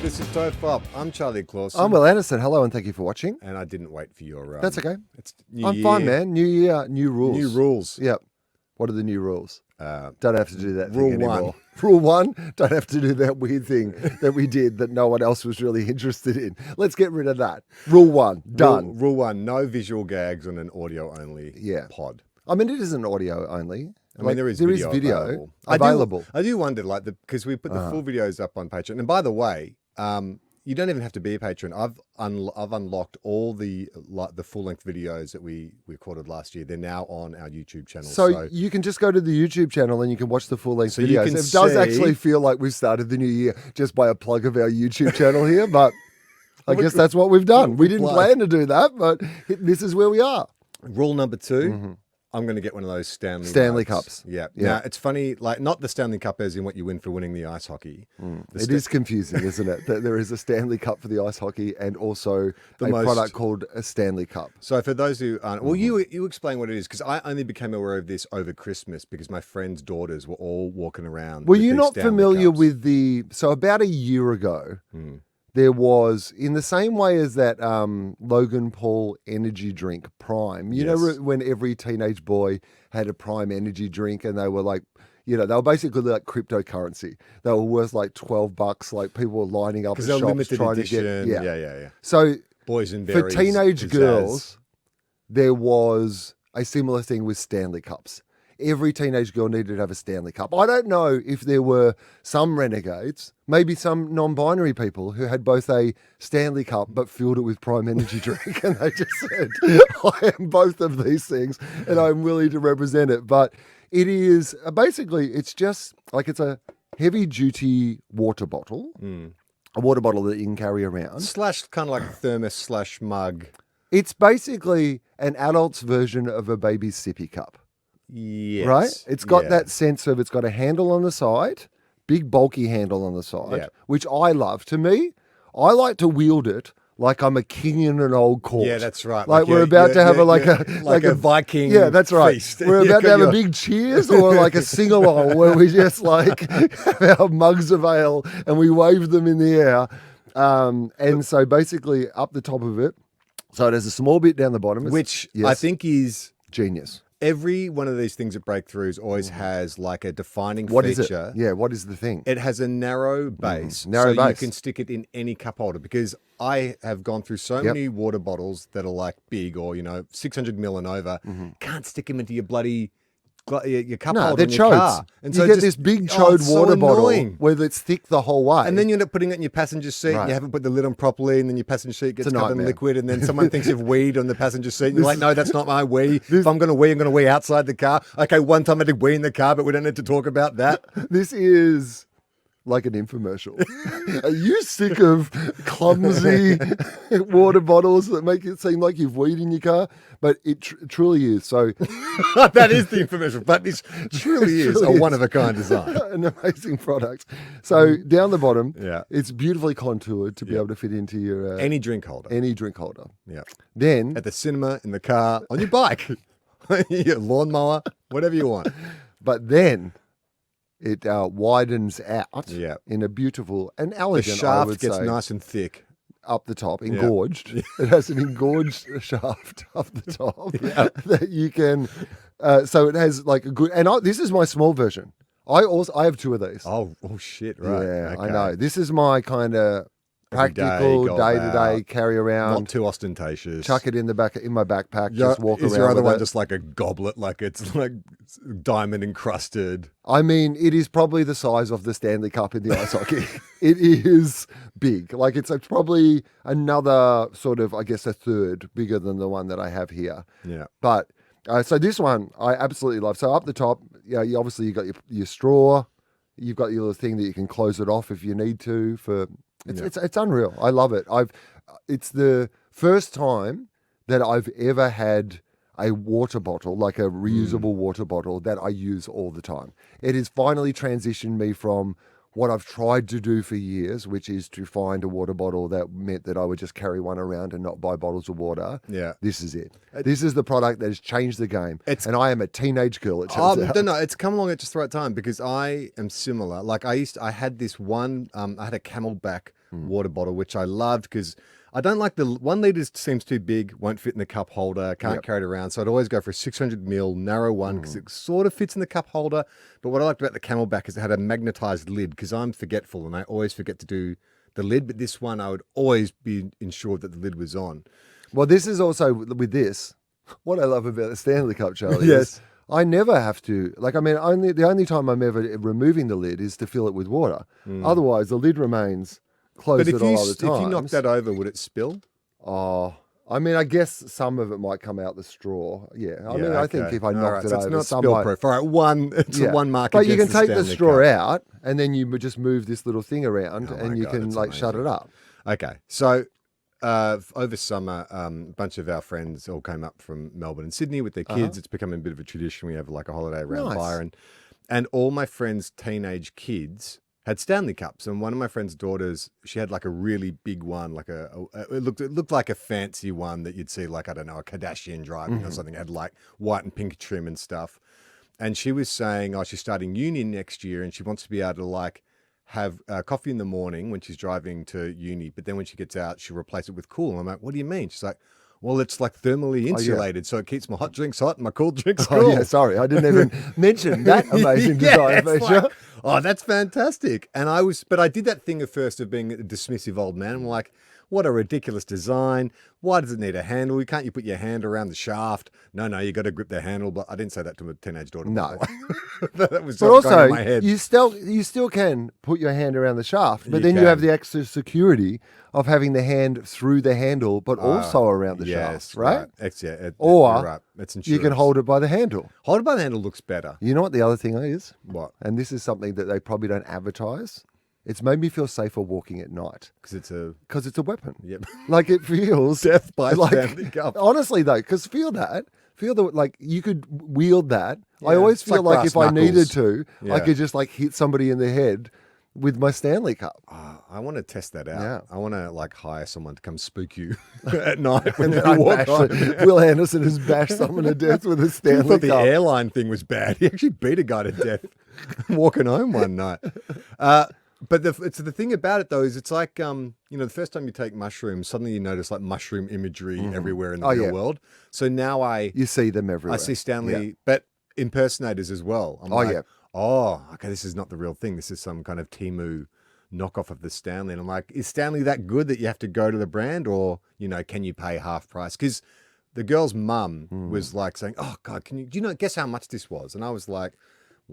This is TOFOP. I'm Charlie Clausen. I'm Will Anderson. Hello, and thank you for watching. And I didn't wait for your... That's okay. It's new I'm year. fine, man. New year, new rules. New rules. Yep. What are the new rules? Don't have to do that Rule thing anymore. one. Rule one, don't have to do that weird thing that we did that no one else was really interested in. Let's get rid of that. Rule one, done. Rule one, no visual gags on an audio-only pod. I mean, it isn't audio only. I mean, there is video available. I do wonder, like, because we put the full videos up on Patreon. And by the way, you don't even have to be a patron. I've unlocked all the full-length videos that we recorded last year. They're now on our YouTube channel. So you can just go to the YouTube channel and you can watch the full-length videos. You can it does actually feel like we've started the new year just by a plug of our YouTube channel here, but I guess that's what we've done. We didn't plan to do that, but this is where we are. Rule number two. I'm going to get one of those Stanley Cups. Yeah. Now, it's funny, like, not the Stanley Cup as in what you win for winning the ice hockey. It is confusing, isn't it? That there is a Stanley Cup for the ice hockey and also a product called a Stanley Cup. So for those who aren't... Well, you explain what it is, because I only became aware of this over Christmas because my friends' daughters were all walking around. Were you not familiar with the... So about a year ago... There was, in the same way as that Logan Paul energy drink Prime, you know, when every teenage boy had a Prime energy drink and they were like, you know, they were basically like cryptocurrency. They were worth like $12. Like people were lining up at shops trying to get. Yeah. So boys and for teenage girls, there was a similar thing with Stanley Cups. Every teenage girl needed to have a Stanley Cup. I don't know if there were some renegades, maybe some non-binary people who had both a Stanley Cup but filled it with Prime Energy drink. And they just said, I am both of these things and I'm willing to represent it. But it is basically, it's just like it's a heavy-duty water bottle, a water bottle that you can carry around. Slash kind of like a thermos / mug. It's basically an adult's version of a baby's sippy cup. Yes. Right? It's got that sense of it's got a handle on the side, big bulky handle on the side, which I love. To me, I like to wield it like I'm a king in an old court. Yeah, that's right. Like we're about to have a Viking Yeah, that's right. Feast. We're about to have a big cheers or like a sing-along where we just like have our mugs of ale and we wave them in the air. And so basically up the top of it, so it has a small bit down the bottom. Which I think is... genius. Every one of these things at Breakthroughs always has like a defining feature. What is it? Yeah, what is the thing? It has a narrow base. Narrow base. You can stick it in any cup holder because I have gone through so many water bottles that are like big or, 600 ml and over. Can't stick them into your bloody... your cup holder in your car. And so you get this big chode water bottle where it's thick the whole way. And then you end up putting it in your passenger seat and you haven't put the lid on properly and then your passenger seat gets covered in liquid and then someone thinks you've weed on the passenger seat and you're like, no, that's not my wee. If I'm going to wee outside the car. Okay, one time I did wee in the car, but we don't need to talk about that. This is... like an infomercial. Are you sick of clumsy water bottles that make it seem like you've weed in your car? But it truly is. So that is the infomercial. But it truly is a one-of-a-kind design. An amazing product. So down the bottom, Yeah. it's beautifully contoured to be able to fit into your... any drink holder. Any drink holder. Yeah. Then... at the cinema, in the car, on your bike, your lawnmower, whatever you want. But then... it widens out in a beautiful and elegant, the shaft I would gets say, nice and thick. Up the top, engorged. It has an engorged shaft up the top that you can... so it has like a good... and this is my small version. I have two of these. Oh shit, right. Yeah, okay. I know. This is my kind of practical, day-to-day carry around. Not too ostentatious. Chuck it in my backpack, just walk around. Is your other with one it. just like a goblet, like it's like diamond encrusted? I mean, it is probably the size of the Stanley Cup in the ice hockey. It is big. Like it's probably another sort of, I guess, a third bigger than the one that I have here. Yeah. But so this one I absolutely love. So up the top, you obviously you got your straw. You've got your little thing that you can close it off if you need to. It's unreal. I love it. It's the first time that I've ever had a water bottle, like a reusable water bottle that I use all the time. It has finally transitioned me from what I've tried to do for years, which is to find a water bottle that meant that I would just carry one around and not buy bottles of water. Yeah. This is it. This is the product that has changed the game. And I am a teenage girl, it turns out. No, it's come along at just the right time because I am similar. Like I had this one, I had a Camelback water bottle, which I loved because I don't like the 1 litre seems too big, won't fit in the cup holder, can't carry it around. So I'd always go for a 600ml narrow one because it sort of fits in the cup holder. But what I liked about the Camelback is it had a magnetized lid because I'm forgetful and I always forget to do the lid. But this one, I would always be ensured that the lid was on. Well, this is also with this. What I love about the Stanley Cup, Charlie, Yes. is I never have to, the only time I'm ever removing the lid is to fill it with water. Otherwise, the lid remains closed at all other times. If you knock that over, would it spill? Oh, I guess some of it might come out the straw. Yeah, I think if I knocked it over, it's not some spill-proof. All right, it's a one mark. But you can take the Stanley straw Cup. out, and then you just move this little thing around, and you can shut it up. Okay, so over summer, a bunch of our friends all came up from Melbourne and Sydney with their kids. It's becoming a bit of a tradition. We have like a holiday around fire, and all my friends' teenage kids had Stanley Cups, and one of my friend's daughters, she had like a really big one, like it looked like a fancy one that you'd see like, I don't know, a Kardashian driving or something. It had like white and pink trim and stuff. And she was saying, she's starting uni next year and she wants to be able to like have coffee in the morning when she's driving to uni, but then when she gets out, she'll replace it with cool. And I'm like, what do you mean? She's like, well, it's like thermally insulated, so it keeps my hot drinks hot and my cool drinks cool. Oh, yeah, sorry, I didn't even mention that amazing design feature. Like, oh, that's fantastic. And but I did that thing at first of being a dismissive old man. I'm like, what a ridiculous design. Why does it need a handle? Can't you put your hand around the shaft? No, you got to grip the handle. But I didn't say that to my teenage daughter. No. That was but also, in my head. you still can put your hand around the shaft, but then you have the extra security of having the hand through the handle, but also around the shaft, right? Or right. You can hold it by the handle. Hold it by the handle looks better. You know what the other thing is? What? And this is something that they probably don't advertise. It's made me feel safer walking at night. Because it's a weapon. Yep. Like it feels death by Stanley Cup. Honestly though, because feel the like you could wield that. Yeah, I always feel like if knuckles. I needed to, I could just like hit somebody in the head with my Stanley Cup. I want to test that out. Yeah. I want to like hire someone to come spook you at night when and you walk on. Will Anderson has bashed someone to death with a Stanley Cup. I thought the airline thing was bad. He actually beat a guy to death walking home one night. But the thing about it though is it's like the first time you take mushrooms, suddenly you notice like mushroom imagery everywhere in the real world. So now you see them everywhere. I see Stanley, but impersonators as well. I'm okay, this is not the real thing. This is some kind of Temu knockoff of the Stanley. And I'm like, is Stanley that good that you have to go to the brand, or can you pay half price? Because the girl's mum was like saying, "Oh God, guess how much this was?" And I was like,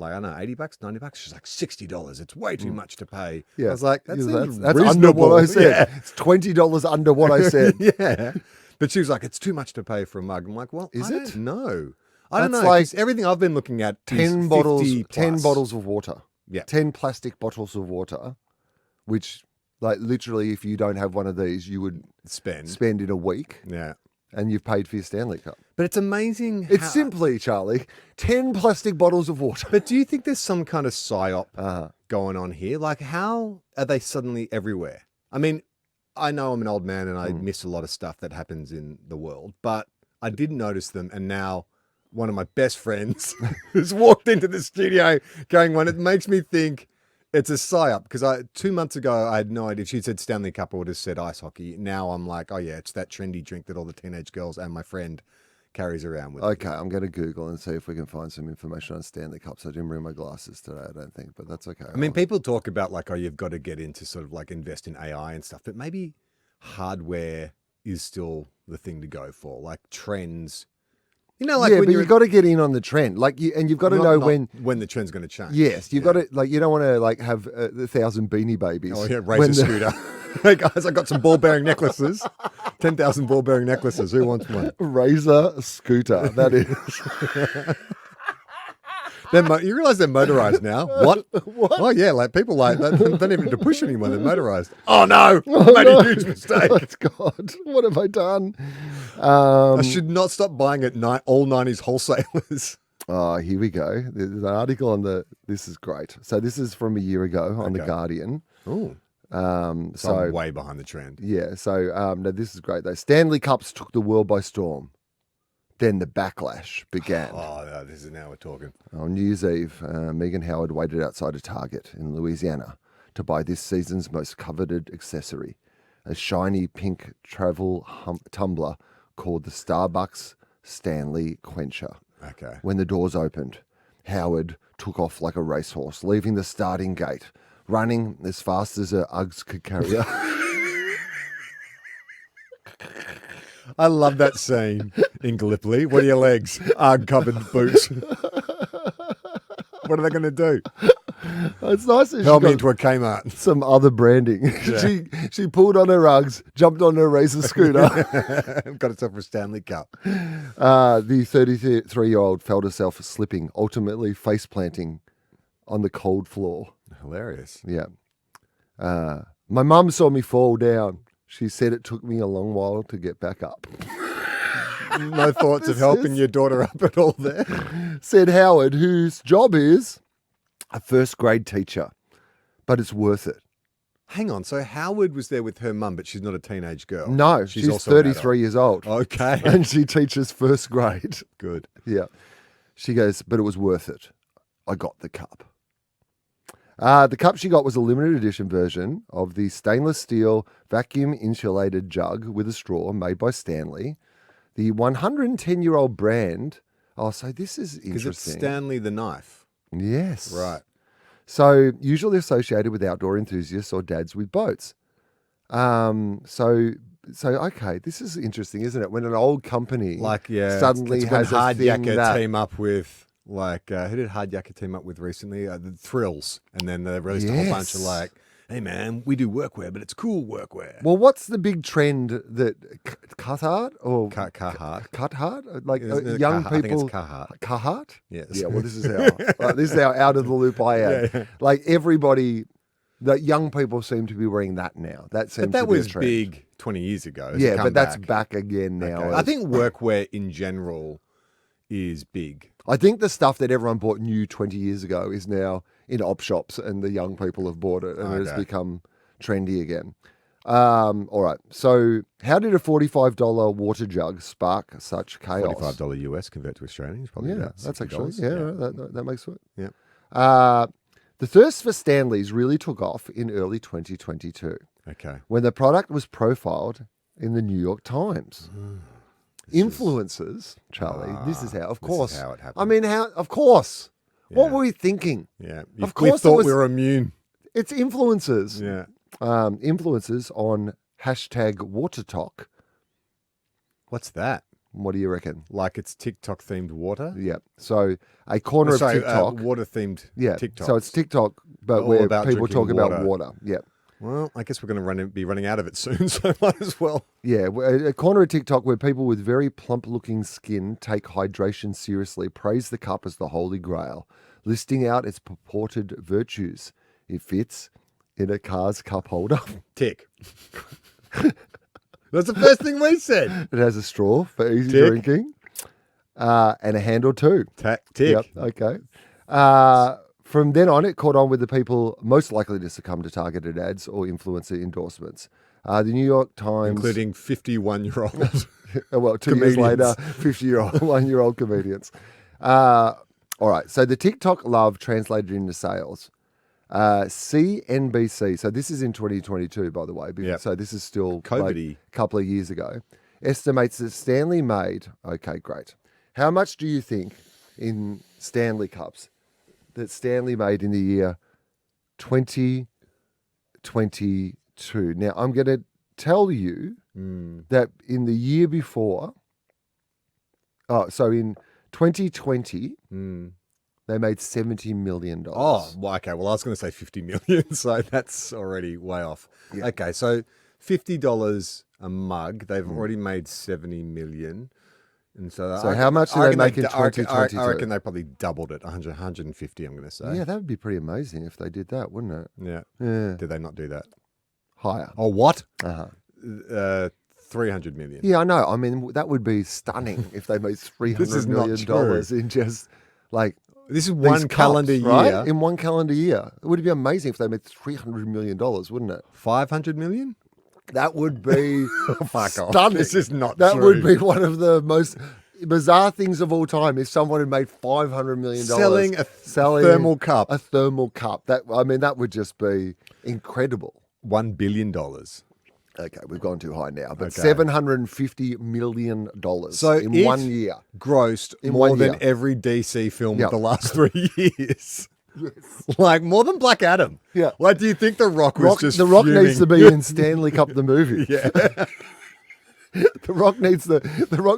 I don't know, $80, $90. She's like, $60. It's way too much to pay. Yeah. I was like, that's under what I said. Yeah. It's $20 under what I said. Yeah. But she was like, it's too much to pay for a mug. I'm like, well, is it? No. I don't know. Like everything I've been looking at 10 bottles of water. Yeah. 10 plastic bottles of water, which like literally if you don't have one of these, you would spend in a week. Yeah. And you've paid for your Stanley Cup. But it's amazing. It's simply, Charlie, 10 plastic bottles of water. But do you think there's some kind of psyop going on here? Like, how are they suddenly everywhere? I mean, I know I'm an old man and I miss a lot of stuff that happens in the world, but I didn't notice them. And now one of my best friends has walked into the studio going, it makes me think it's a psyop, because 2 months ago I had no idea. If she'd said Stanley Cup, I would have said ice hockey. Now I'm like, oh yeah, it's that trendy drink that all the teenage girls and my friend carries around with. Okay, I'm going to Google and see if we can find some information on Stanley Cups. I didn't bring my glasses today, I don't think, but that's okay. I mean, people talk about like, you've got to get into sort of like invest in AI and stuff, but maybe hardware is still the thing to go for, like trends. Like but you've got to get in on the trend, you've got to know when the trend's going to change. Yes, you've got to you don't want to have 1,000 Beanie Babies. Oh yeah, Razor scooter. Hey guys, I got some ball bearing necklaces. 10,000 ball bearing necklaces. Who wants one? Razor scooter. That is. You realise they're motorised now. What? Oh yeah, like people they don't even have to push anymore. They're motorised. Oh no, made a huge mistake. Oh, God, what have I done? I should not stop buying at all 90s wholesalers. Oh, here we go. There's an article on this is great. So this is from a year ago on The Guardian. Oh. So I'm way behind the trend. Yeah. So no, this is great though. Stanley Cups took the world by storm. Then the backlash began. Oh, no, this is now we're talking. On New Year's Eve, Megan Howard waited outside a Target in Louisiana to buy this season's most coveted accessory, a shiny pink travel tumbler called the Starbucks Stanley Quencher. Okay. When the doors opened, Howard took off like a racehorse, leaving the starting gate, running as fast as her Uggs could carry her. I love that scene in Gallipoli. What are your legs? Ugg-covered boots. What are they going to do? It's nice that Help me into a Kmart. Some other branding. Yeah. She pulled on her Uggs, jumped on her razor scooter. Got herself a Stanley Cup. The 33-year-old felt herself slipping, ultimately face planting on the cold floor. Hilarious. Yeah. My mum saw me fall down. She said it took me a long while to get back up. No thoughts of helping your daughter up at all there? Said Howard, whose job is a first grade teacher, but it's worth it. Hang on. So Howard was there with her mum, but she's not a teenage girl. No, she's also 33 years old. Okay. And she teaches first grade. Good. Yeah. She goes, but it was worth it. I got the cup. The cup she got was a limited edition version of the stainless steel vacuum insulated jug with a straw made by Stanley. The 110-year-old brand. Oh, so this is interesting. Because it's Stanley the knife. Yes. Right. So usually associated with outdoor enthusiasts or dads with boats. So okay, this is interesting, isn't it? When an old company suddenly it's has when a thing Hardjacker that team up with who did Hardjacker team up with recently? The Thrills, and then they released a whole bunch of hey man, we do workwear, but it's cool workwear. Well, what's the big trend that Carhartt or Carhartt? Like young people. I think it's Carhartt. Carhartt? Yes. Yeah. Well, this is how out of the loop I am. Yeah. Like everybody, the young people seem to be wearing that now. That seems. But that to be was a trend. big 20 years ago. Has Yeah, it come but that's back again now. Okay. I think workwear in general is big. I think the stuff that everyone bought new 20 years ago is now in op shops, and the young people have bought it, and it has become trendy again. All right. So how did a $45 water jug spark such chaos? $45 US convert to Australian. Probably that's actually, that makes it. Yeah. The thirst for Stanley's really took off in early 2022. Okay. When the product was profiled in the New York Times. Influencers, Charlie, this is how, of course. This is how it happened. I mean, of course. Yeah. What were we thinking? Yeah. Of course we thought we were immune. It's influencers. Yeah. Influencers on #WaterTalk. What's that? What do you reckon? Like it's TikTok themed water? Yeah. So a corner of TikTok. Water themed TikTok. So it's TikTok, but all where about people talk drinking about water. Yeah. Well, I guess we're going to be running out of it soon, so might as well. Yeah, a corner of TikTok where people with very plump-looking skin take hydration seriously, praise the cup as the holy grail, listing out its purported virtues. It fits in a car's cup holder. Tick. That's the first thing we said. It has a straw for easy drinking, and a handle too. Tick. Yep, okay. From then on, it caught on with the people most likely to succumb to targeted ads or influencer endorsements. The New York Times... Including 51-year-olds. Well, 2 years later, 50-year-old, 1-year-old comedians. All right, so the TikTok love translated into sales. CNBC, so this is in 2022, by the way. Yep. So this is still COVID-y. a couple of years ago. Estimates that Stanley made... Okay, great. How much do you think in Stanley Cups that Stanley made in the year 2022. Now, I'm going to tell you that in the year before, so in 2020, they made $70 million. Oh, well, okay. Well, I was going to say 50 million, so that's already way off. Yeah. Okay, so $50 a mug. They've already made 70 million. And so how much did they make in 2022? I reckon they probably doubled it, 150, I'm going to say. Yeah, that would be pretty amazing if they did that, wouldn't it? Yeah. Did they not do that? Higher. Oh, what? 300 million. Yeah, I know. I mean, that would be stunning if they made $300 million in just like... This is one calendar year. Right? In one calendar year. It would be amazing if they made $300 million, wouldn't it? 500 million? That would be Fuck stunning. off. This is not That true. would be one of the most bizarre things of all time. If someone had made $500 million selling a thermal cup, that would just be incredible. $1 billion. Okay, we've gone too high now, but $750 million so in 1 year. Grossed more than every DC film of the last 3 years. Yes. Like more than Black Adam. Yeah. Like, do you think The Rock was just The Rock fuming? needs to be in Stanley Cup the movie. Yeah. The Rock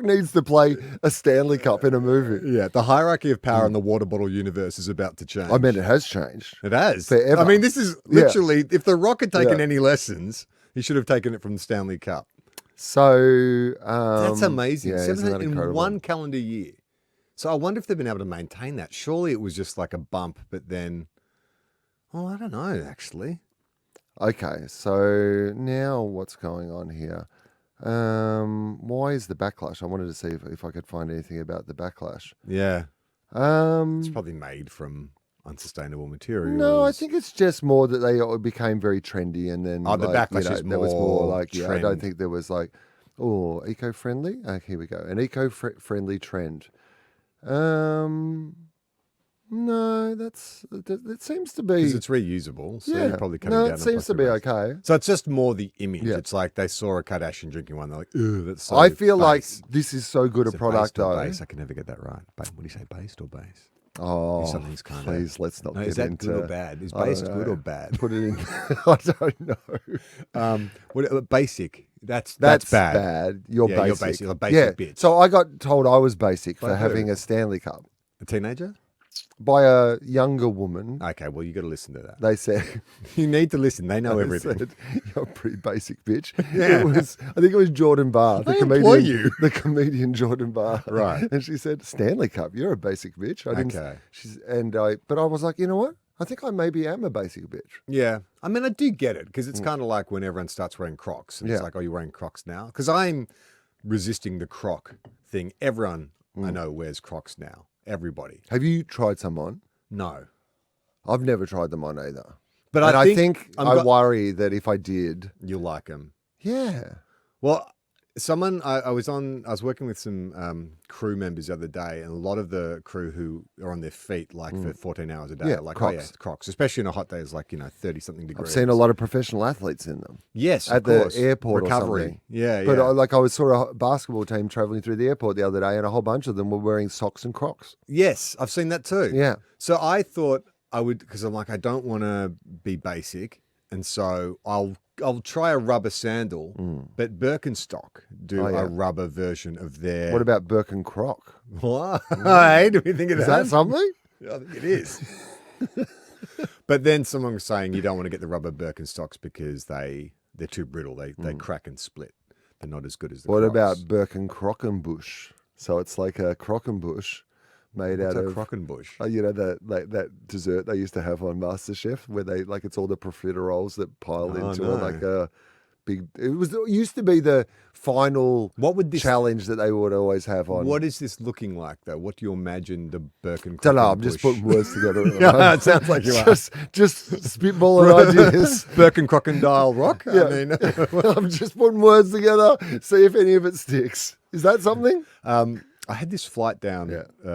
needs to play a Stanley Cup in a movie. Yeah, the hierarchy of power in the water bottle universe is about to change. I mean, it has changed. It has. Forever. I mean, this is literally, if The Rock had taken any lessons, he should have taken it from the Stanley Cup. So that's amazing. Yeah, 700 in 1 calendar year. So I wonder if they've been able to maintain that. Surely it was just like a bump, but then, well, I don't know, actually. Okay, so now what's going on here? Why is the backlash? I wanted to see if I could find anything about the backlash. Yeah. It's probably made from unsustainable materials. No, I think it's just more that they became very trendy, and then the backlash is there was more like trend. I don't think there was like, eco-friendly. Here we go, an eco-friendly trend. No, that seems to be because it's reusable. So you're probably cutting down. It seems to be okay. So it's just more the image. Yeah. It's like they saw a Kardashian drinking one. They're like, "Ooh, that's so." I feel base. like this is so good a product, though. Base? I can never get that right. What do you say, based or base? Oh, something's kind please, let's not get is that into... good or bad? Is based good or bad? Put it in... I don't know. Basic. That's bad. You're basic. You're a basic bitch. So I got told I was basic for having a Stanley Cup. A teenager? By a younger woman. Okay, well, you got to listen to that. They said... You need to listen. They know everything. Said, you're a pretty basic bitch. Yeah. I think it was Jordan Barr, the comedian Jordan Barr. Right. And she said, Stanley Cup, you're a basic bitch. Okay. But I was like, you know what? I think I maybe am a basic bitch. Yeah. I mean, I do get it, because it's kind of like when everyone starts wearing Crocs. And it's like, oh, you're wearing Crocs now? Because I'm resisting the Croc thing. Everyone I know wears Crocs now. Everybody. Have you tried some on? No. I've never tried them on either. But I think I worry that if I did... You'll like them. Yeah. Well, I was working with some crew members the other day, and a lot of the crew who are on their feet for 14 hours a day are like, Crocs. Crocs, especially in a hot day, it's like, 30-something degrees. I've seen a lot of professional athletes in them. Yes, at the airport recovery. Or something. Yeah, but I saw a basketball team traveling through the airport the other day, and a whole bunch of them were wearing socks and Crocs. Yes, I've seen that too. Yeah. So I thought I would, because I'm like, I don't want to be basic, and so I'll try a rubber sandal, but Birkenstock do a rubber version of their... What about Birkencroc? What? Hey, do we think of that? Is that something? I think it is. But then someone was saying you don't want to get the rubber Birkenstocks because they're too brittle. They crack and split. They're not as good as the Crocs. What about Birkencrockenbush? So it's like a crockenbush made out of Crockenbush. That dessert they used to have on MasterChef, where they it's all the profiteroles that piled into like a big. It used to be the final challenge that they would always have on. What is this looking like though? What do you imagine the Birkenstock? Don't know. I'm just putting words together. It sounds like you are just spitballing ideas. Birkencrocodile rock. Yeah. I mean, I'm just putting words together. See if any of it sticks. Is that something? I had this flight down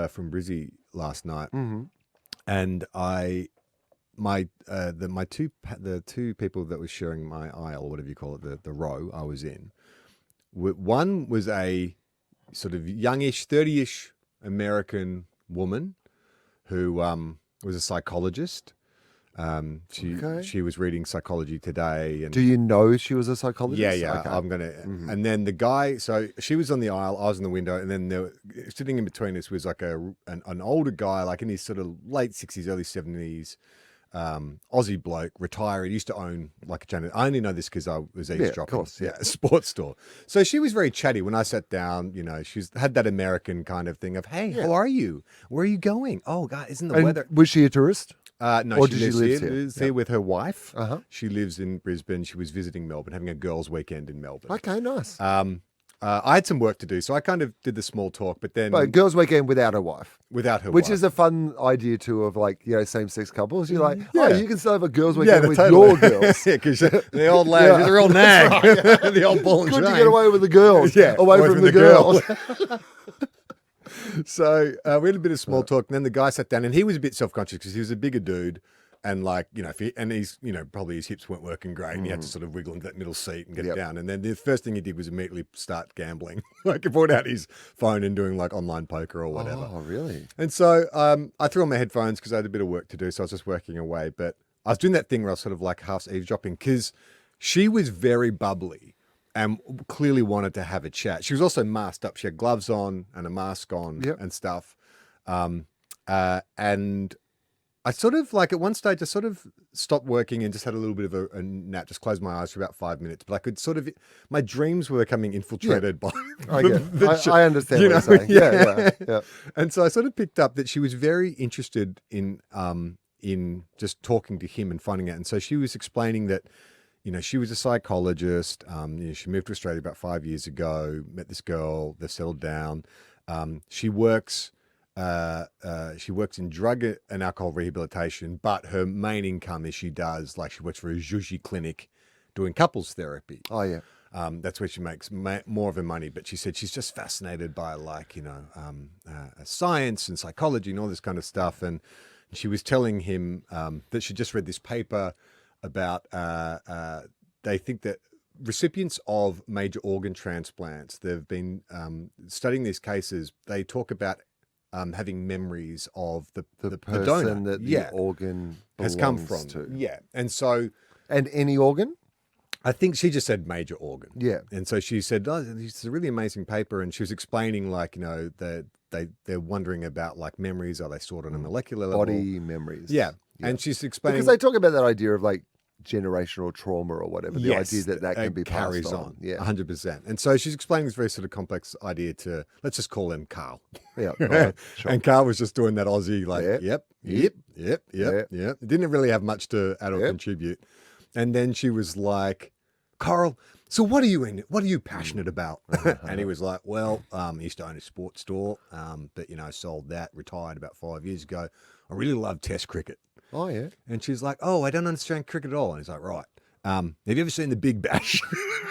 from Brizzy last night, and the two people that was sharing my aisle, whatever you call it, the row I was in, one was a sort of youngish, 30-ish American woman who was a psychologist. She was reading Psychology Today. And do you know she was a psychologist? Yeah. Okay. I'm gonna. And then the guy. So she was on the aisle. I was in the window, and then sitting in between us was like an older guy, like in his sort of late 60s, early 70s, Aussie bloke, retired. He used to own like a chain. I only know this because I was eavesdropping. Yeah, of course. Yeah, a sports store. So she was very chatty. When I sat down, she's had that American kind of thing of, "Hey, how are you? Where are you going? Oh God, isn't the weather?" Was she a tourist? No, or she lives here with her wife. Uh-huh. She lives in Brisbane. She was visiting Melbourne, having a girls' weekend in Melbourne. Okay, nice. I had some work to do, so I kind of did the small talk, but then... girls' weekend without her wife. Without her Which wife. is a fun idea, too, of same-sex couples. You're like, you can still have a girls' weekend with totally. your girls. Yeah, because the old lad, she's a real nag. The old ball and Good chain. to get away with the girls. Away from the girls. So we had a bit of small talk, and then the guy sat down, and he was a bit self-conscious because he was a bigger dude, and like, you know, he's, you know, probably his hips weren't working great, and he had to sort of wiggle into that middle seat and get it down. And then the first thing he did was immediately start gambling. Like, he brought out his phone and doing like online poker or whatever. Oh, really? And so I threw on my headphones because I had a bit of work to do, so I was just working away. But I was doing that thing where I was sort of like half eavesdropping because she was very bubbly and clearly wanted to have a chat. She was also masked up. She had gloves on and a mask on and stuff. And I sort of, like, at one stage, I sort of stopped working and just had a little bit of a nap, just closed my eyes for about 5 minutes. But I could sort of, my dreams were becoming infiltrated by I understand what you're saying. Yeah. And so I sort of picked up that she was very interested in just talking to him and finding out. And so she was explaining that, you know, she was a psychologist. You know, she moved to Australia about 5 years ago, met this girl, they've settled down. She works in drug and alcohol rehabilitation, but her main income is she works for a juji clinic doing couples therapy. Oh, yeah. That's where she makes more of her money. But she said she's just fascinated by, like, you know, science and psychology and all this kind of stuff. And she was telling him that she just read this paper about they think that recipients of major organ transplants, they've been studying these cases. They talk about having memories of the person donor that the organ has come from. To. Yeah. And so... And any organ? I think she just said major organ. Yeah. And so she said, oh, it's a really amazing paper. And she was explaining, like, you know, they're wondering about, like, memories. Are they stored on a molecular level? Body memories. Yeah. And she's explaining... Because they talk about that idea of, like, generational trauma or whatever. The idea that can be carries passed on. Yeah. 100%. And so she's explaining this very sort of complex idea to, let's just call him Carl. Yeah. Right, sure. And Carl was just doing that Aussie, like, yep. It didn't really have much to add or contribute. And then she was like, Carl, so what are you passionate about? And he was like, well, I used to own a sports store, but, you know, I sold that, retired about 5 years ago. I really love Test cricket. Oh, yeah. And she's like, oh, I don't understand cricket at all. And he's like, right. Have you ever seen The Big Bash?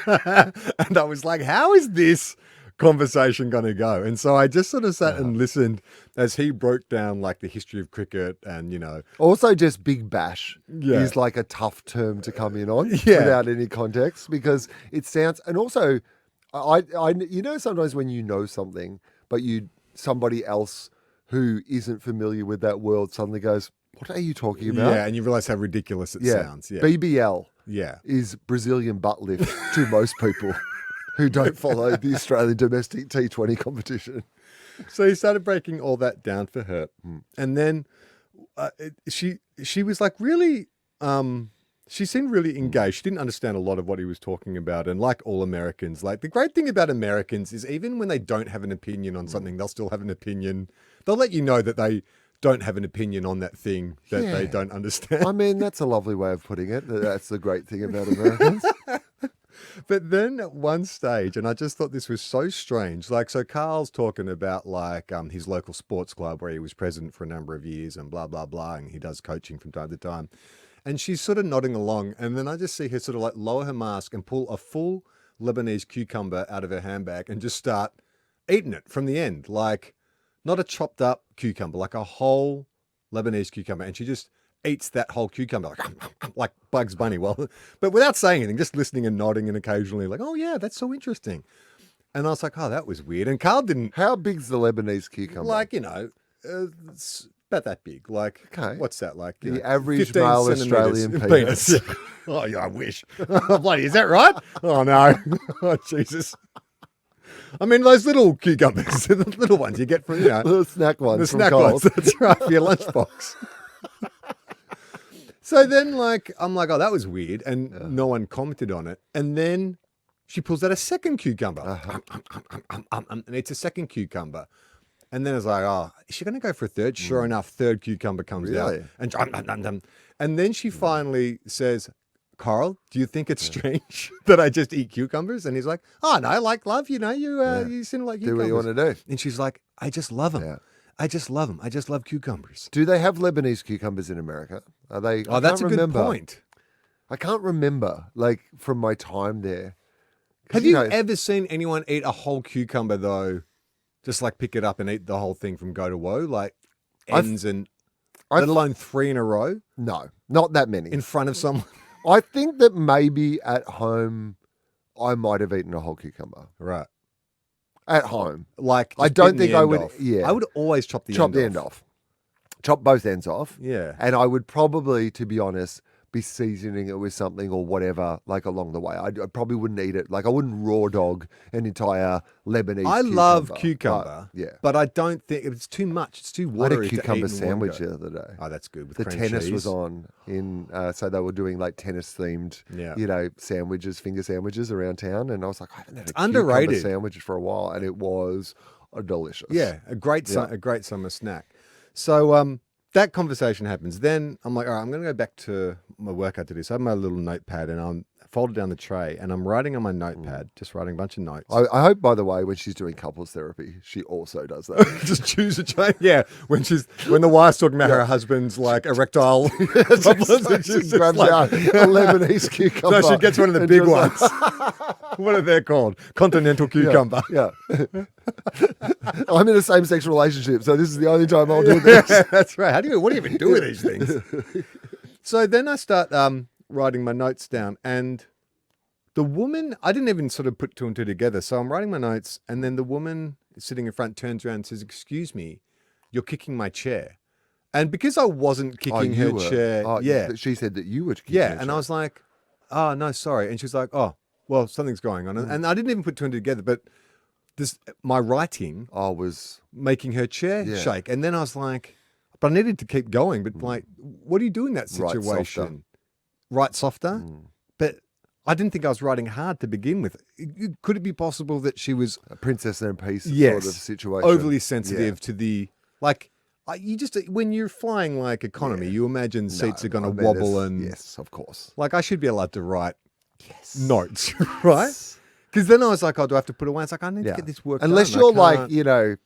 And I was like, how is this conversation going to go? And so I just sort of sat and listened as he broke down, like, the history of cricket and, you know. Also, just Big Bash is like a tough term to come in on without any context, because it sounds, and also, I you know, sometimes when you know something, but somebody else who isn't familiar with that world suddenly goes, what are you talking about? Yeah, and you realize how ridiculous it sounds. Yeah. BBL is Brazilian butt lift to most people who don't follow the Australian domestic T20 competition. So he started breaking all that down for her. And then she was like really, she seemed really engaged. She didn't understand a lot of what he was talking about. And like all Americans, like, the great thing about Americans is even when they don't have an opinion on something, they'll still have an opinion. They'll let you know that they don't have an opinion on that thing that they don't understand. I mean, that's a lovely way of putting it. That's the great thing about Americans. But then at one stage, and I just thought this was so strange, like, so Carl's talking about, like, his local sports club where he was president for a number of years and blah, blah, blah, and he does coaching from time to time. And she's sort of nodding along, and then I just see her sort of, like, lower her mask and pull a full Lebanese cucumber out of her handbag and just start eating it from the end, like, not a chopped up cucumber, like a whole Lebanese cucumber. And she just eats that whole cucumber, like Bugs Bunny. Well, but without saying anything, just listening and nodding and occasionally like, oh yeah, that's so interesting. And I was like, oh, that was weird. And Carl didn't. How big's the Lebanese cucumber? Like, you know, it's about that big. Like, what's that like? The average male Australian penis. Oh yeah, I wish. Bloody, is that right? Oh no. Oh Jesus. I mean, those little cucumbers, the little ones you get from, you know. The snack ones. The snack ones, that's right, for your lunchbox. So then, like, I'm like, oh, that was weird. And no one commented on it. And then she pulls out a second cucumber. And it's a second cucumber. And then I was like, oh, is she going to go for a third? Sure enough, third cucumber comes out. And then she finally says, Carl, do you think it's strange that I just eat cucumbers? And he's like, oh, no, like, love, you know, you seem like cucumbers. Do what you want to do. And she's like, I just love them. Yeah. I just love them. I just love cucumbers. Do they have Lebanese cucumbers in America? Are they? Oh, that's a good point. I can't remember, like, from my time there. Have you ever seen anyone eat a whole cucumber, though? just like pick it up and eat the whole thing from go to woe, like ends let alone 3 in a row? No, not that many. In front of someone? I think that maybe at home I might have eaten a whole cucumber. Right. At home. Like, I don't think I would. Off. Yeah. I would always chop the end off. Chop both ends off. Yeah. And I would probably, to be honest, be seasoning it with something or whatever, like along the way. I probably wouldn't eat it. Like I wouldn't raw dog an entire Lebanese I love cucumber. But I don't think it's too much. It's too watery. I had a cucumber sandwich the other day. Oh, that's good. With the cream tennis cheese. was on so they were doing like tennis themed, sandwiches, finger sandwiches around town. And I was like, I haven't had a cucumber sandwich for a while. And it was delicious. Yeah. A great summer snack. So, that conversation happens. Then I'm like, all right, I'm going to go back to my workout to do. So I have my little notepad and I'm folded down the tray and I'm writing on my notepad, just writing a bunch of notes. I hope, by the way, when she's doing couples therapy, she also does that. Just choose a tray. Yeah. When the wife's talking about her husband's like erectile problems, she grabs out a Lebanese cucumber. No, she gets one of the big ones. What are they called? Continental cucumber. Yeah. I'm in a same-sex relationship, so this is the only time I'll do this. Yeah, that's right. What do you even do with these things? So then I start writing my notes down, and the woman, I didn't even sort of put 2 and 2 together. So I'm writing my notes, and then the woman sitting in front turns around and says, "Excuse me, you're kicking my chair." And because I wasn't kicking her chair, she said that you were kicking her chair. And I was like, "Oh, no, sorry." And she was like, "Oh, well, something's going on." And I didn't even put 2 and 2 together, but my writing was making her chair shake. And then I was like, but I needed to keep going. But like, what do you do in that situation? Write softer. But I didn't think I was writing hard to begin with. Could it be possible that she was a princess in peace sort of situation? Overly sensitive to the, like, you just, when you're flying like economy, you imagine seats are going to wobble and. Yes, of course. Like, I should be allowed to write notes, right? Because then I was like, oh, do I have to put away? It's like, I need to get this work Unless done. You're like,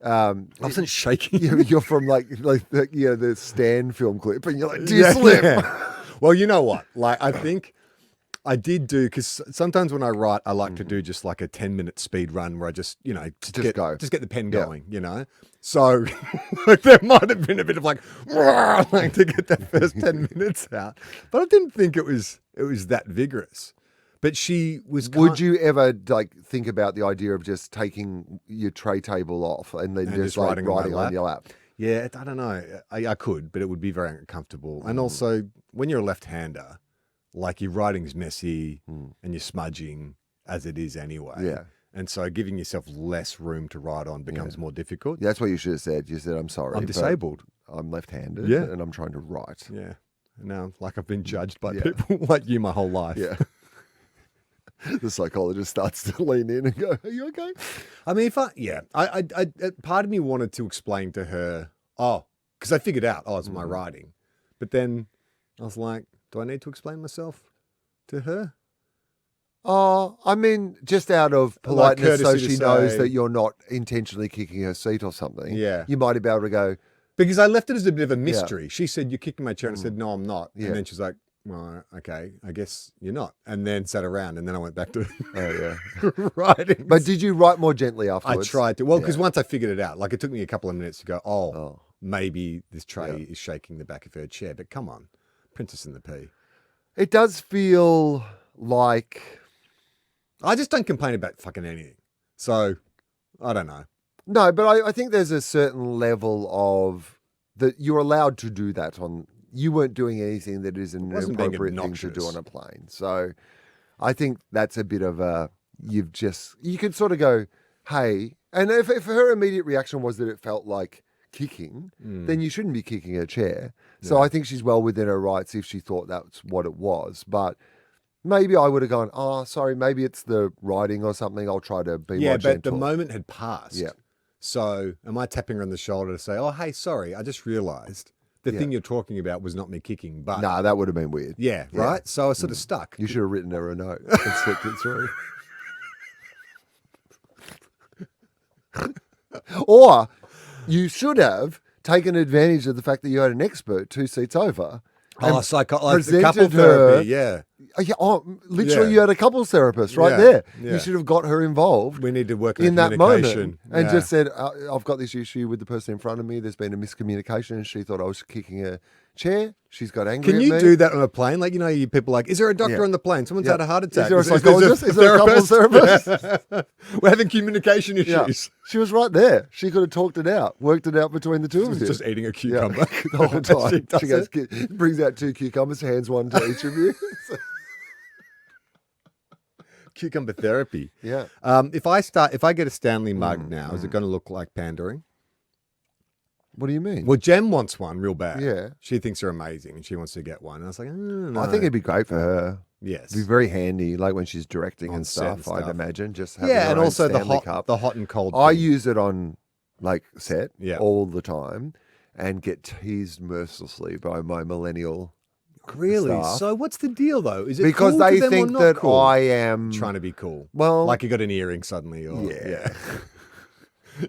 I wasn't shaking. You're from like the Stan film clip, and you're like, do you slip? Yeah. Well, you know what? Like, I think I did do, because sometimes when I write, I like to do just like a 10-minute speed run where I just, just get the pen going, So like, there might have been a bit of like to get that first 10 minutes out, but I didn't think it was that vigorous. But she was. Would you ever like think about the idea of just taking your tray table off and then just like writing on your lap? Yeah, I don't know. I could, but it would be very uncomfortable. And also, when you're a left-hander, like your writing's messy and you're smudging as it is anyway. Yeah. And so giving yourself less room to write on becomes more difficult. Yeah, that's what you should have said. You said, I'm sorry. I'm disabled. I'm left-handed and I'm trying to write. Yeah. Now, like I've been judged by people like you my whole life. Yeah. The psychologist starts to lean in and go, are you okay? I mean, I part of me wanted to explain to her, because I figured out, it's my writing. But then I was like, do I need to explain myself to her? I mean, just out of politeness, so she knows that you're not intentionally kicking her seat or something. Yeah. You might be able to go. Because I left it as a bit of a mystery. Yeah. She said, you're kicking my chair. And I said, no, I'm not. Yeah. And then she's like, well, okay, I guess you're not. And then sat around, and then I went back to writing. But did you write more gently afterwards? I tried to. Well, because once I figured it out, like it took me a couple of minutes to go, maybe this tray is shaking the back of her chair. But come on, Princess and the Pea. It does feel like... I just don't complain about fucking anything. So, I don't know. No, but I think there's a certain level of... that you're allowed to do that on... You weren't doing anything that is an inappropriate thing to do on a plane. So I think that's a bit of a, you could sort of go, hey, and if her immediate reaction was that it felt like kicking, then you shouldn't be kicking her chair. So I think she's well within her rights if she thought that's what it was. But maybe I would have gone, sorry, maybe it's the writing or something. I'll try to be more gentle. Yeah, but the moment had passed. Yeah. So am I tapping her on the shoulder to say, hey, sorry, I just realized. The thing you're talking about was not me kicking, but... No, that would have been weird. Yeah, right? So I was sort of stuck. You should have written her a note and slipped it through. Or you should have taken advantage of the fact that you had an expert 2 seats over. Like the couple therapy, Literally, Yeah. you had a couples therapist right Yeah, there. yeah. You should have got her involved. We need to work on in that communication. moment and just said, I've got this issue with the person in front of me. There's been a miscommunication. She thought I was kicking a chair. She's got angry Can at you me. do that on a plane? Like, you people like, is there a doctor Yeah. on the plane? Someone's had a heart attack. Is there a psychologist? Is there a couples therapist? We're having communication Yeah. issues. She was right there. She could have talked it out, worked it out between the two of you. Just eating a cucumber the whole time. She She does goes, brings out 2 cucumbers, hands one to each of you. Cucumber therapy. Yeah. If I get a Stanley mug now, is it going to look like pandering? What do you mean? Well, Jem wants one real bad. Yeah. She thinks they're amazing and she wants to get one. And I was like, no. I think it'd be great for her. Yes. It'd be very handy, like when she's directing On and set and stuff, I'd stuff. imagine. Just having Yeah, her and own also Stanley Cup. the hot and cold I thing. use it on like set Yeah. all the time and get teased mercilessly by my millennial Really? staff. So what's the deal though? Is it because cool to they them or think not that cool? I am Trying to be cool. well, Like you got an earring suddenly. Or, yeah.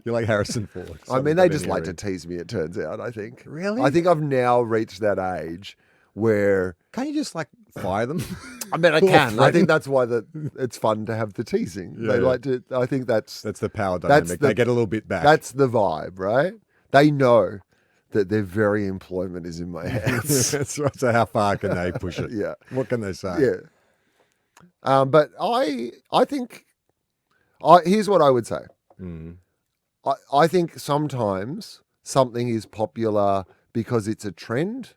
You're like Harrison Ford. I mean, they just like to tease me. It turns out. I think. Really? I think I've now reached that age where Can't you just like fire them? I mean, I Poor can. I friend. think that's why it's fun to have the teasing. Yeah, They yeah. like to. I think that's That's the power dynamic. the- They get a little bit back. that's the vibe, right? They know that their very employment is in my hands. That's right. So how far can they push it? Yeah. What can they say? Yeah. But I think here's what I would say. Mm. I think sometimes something is popular because it's a trend,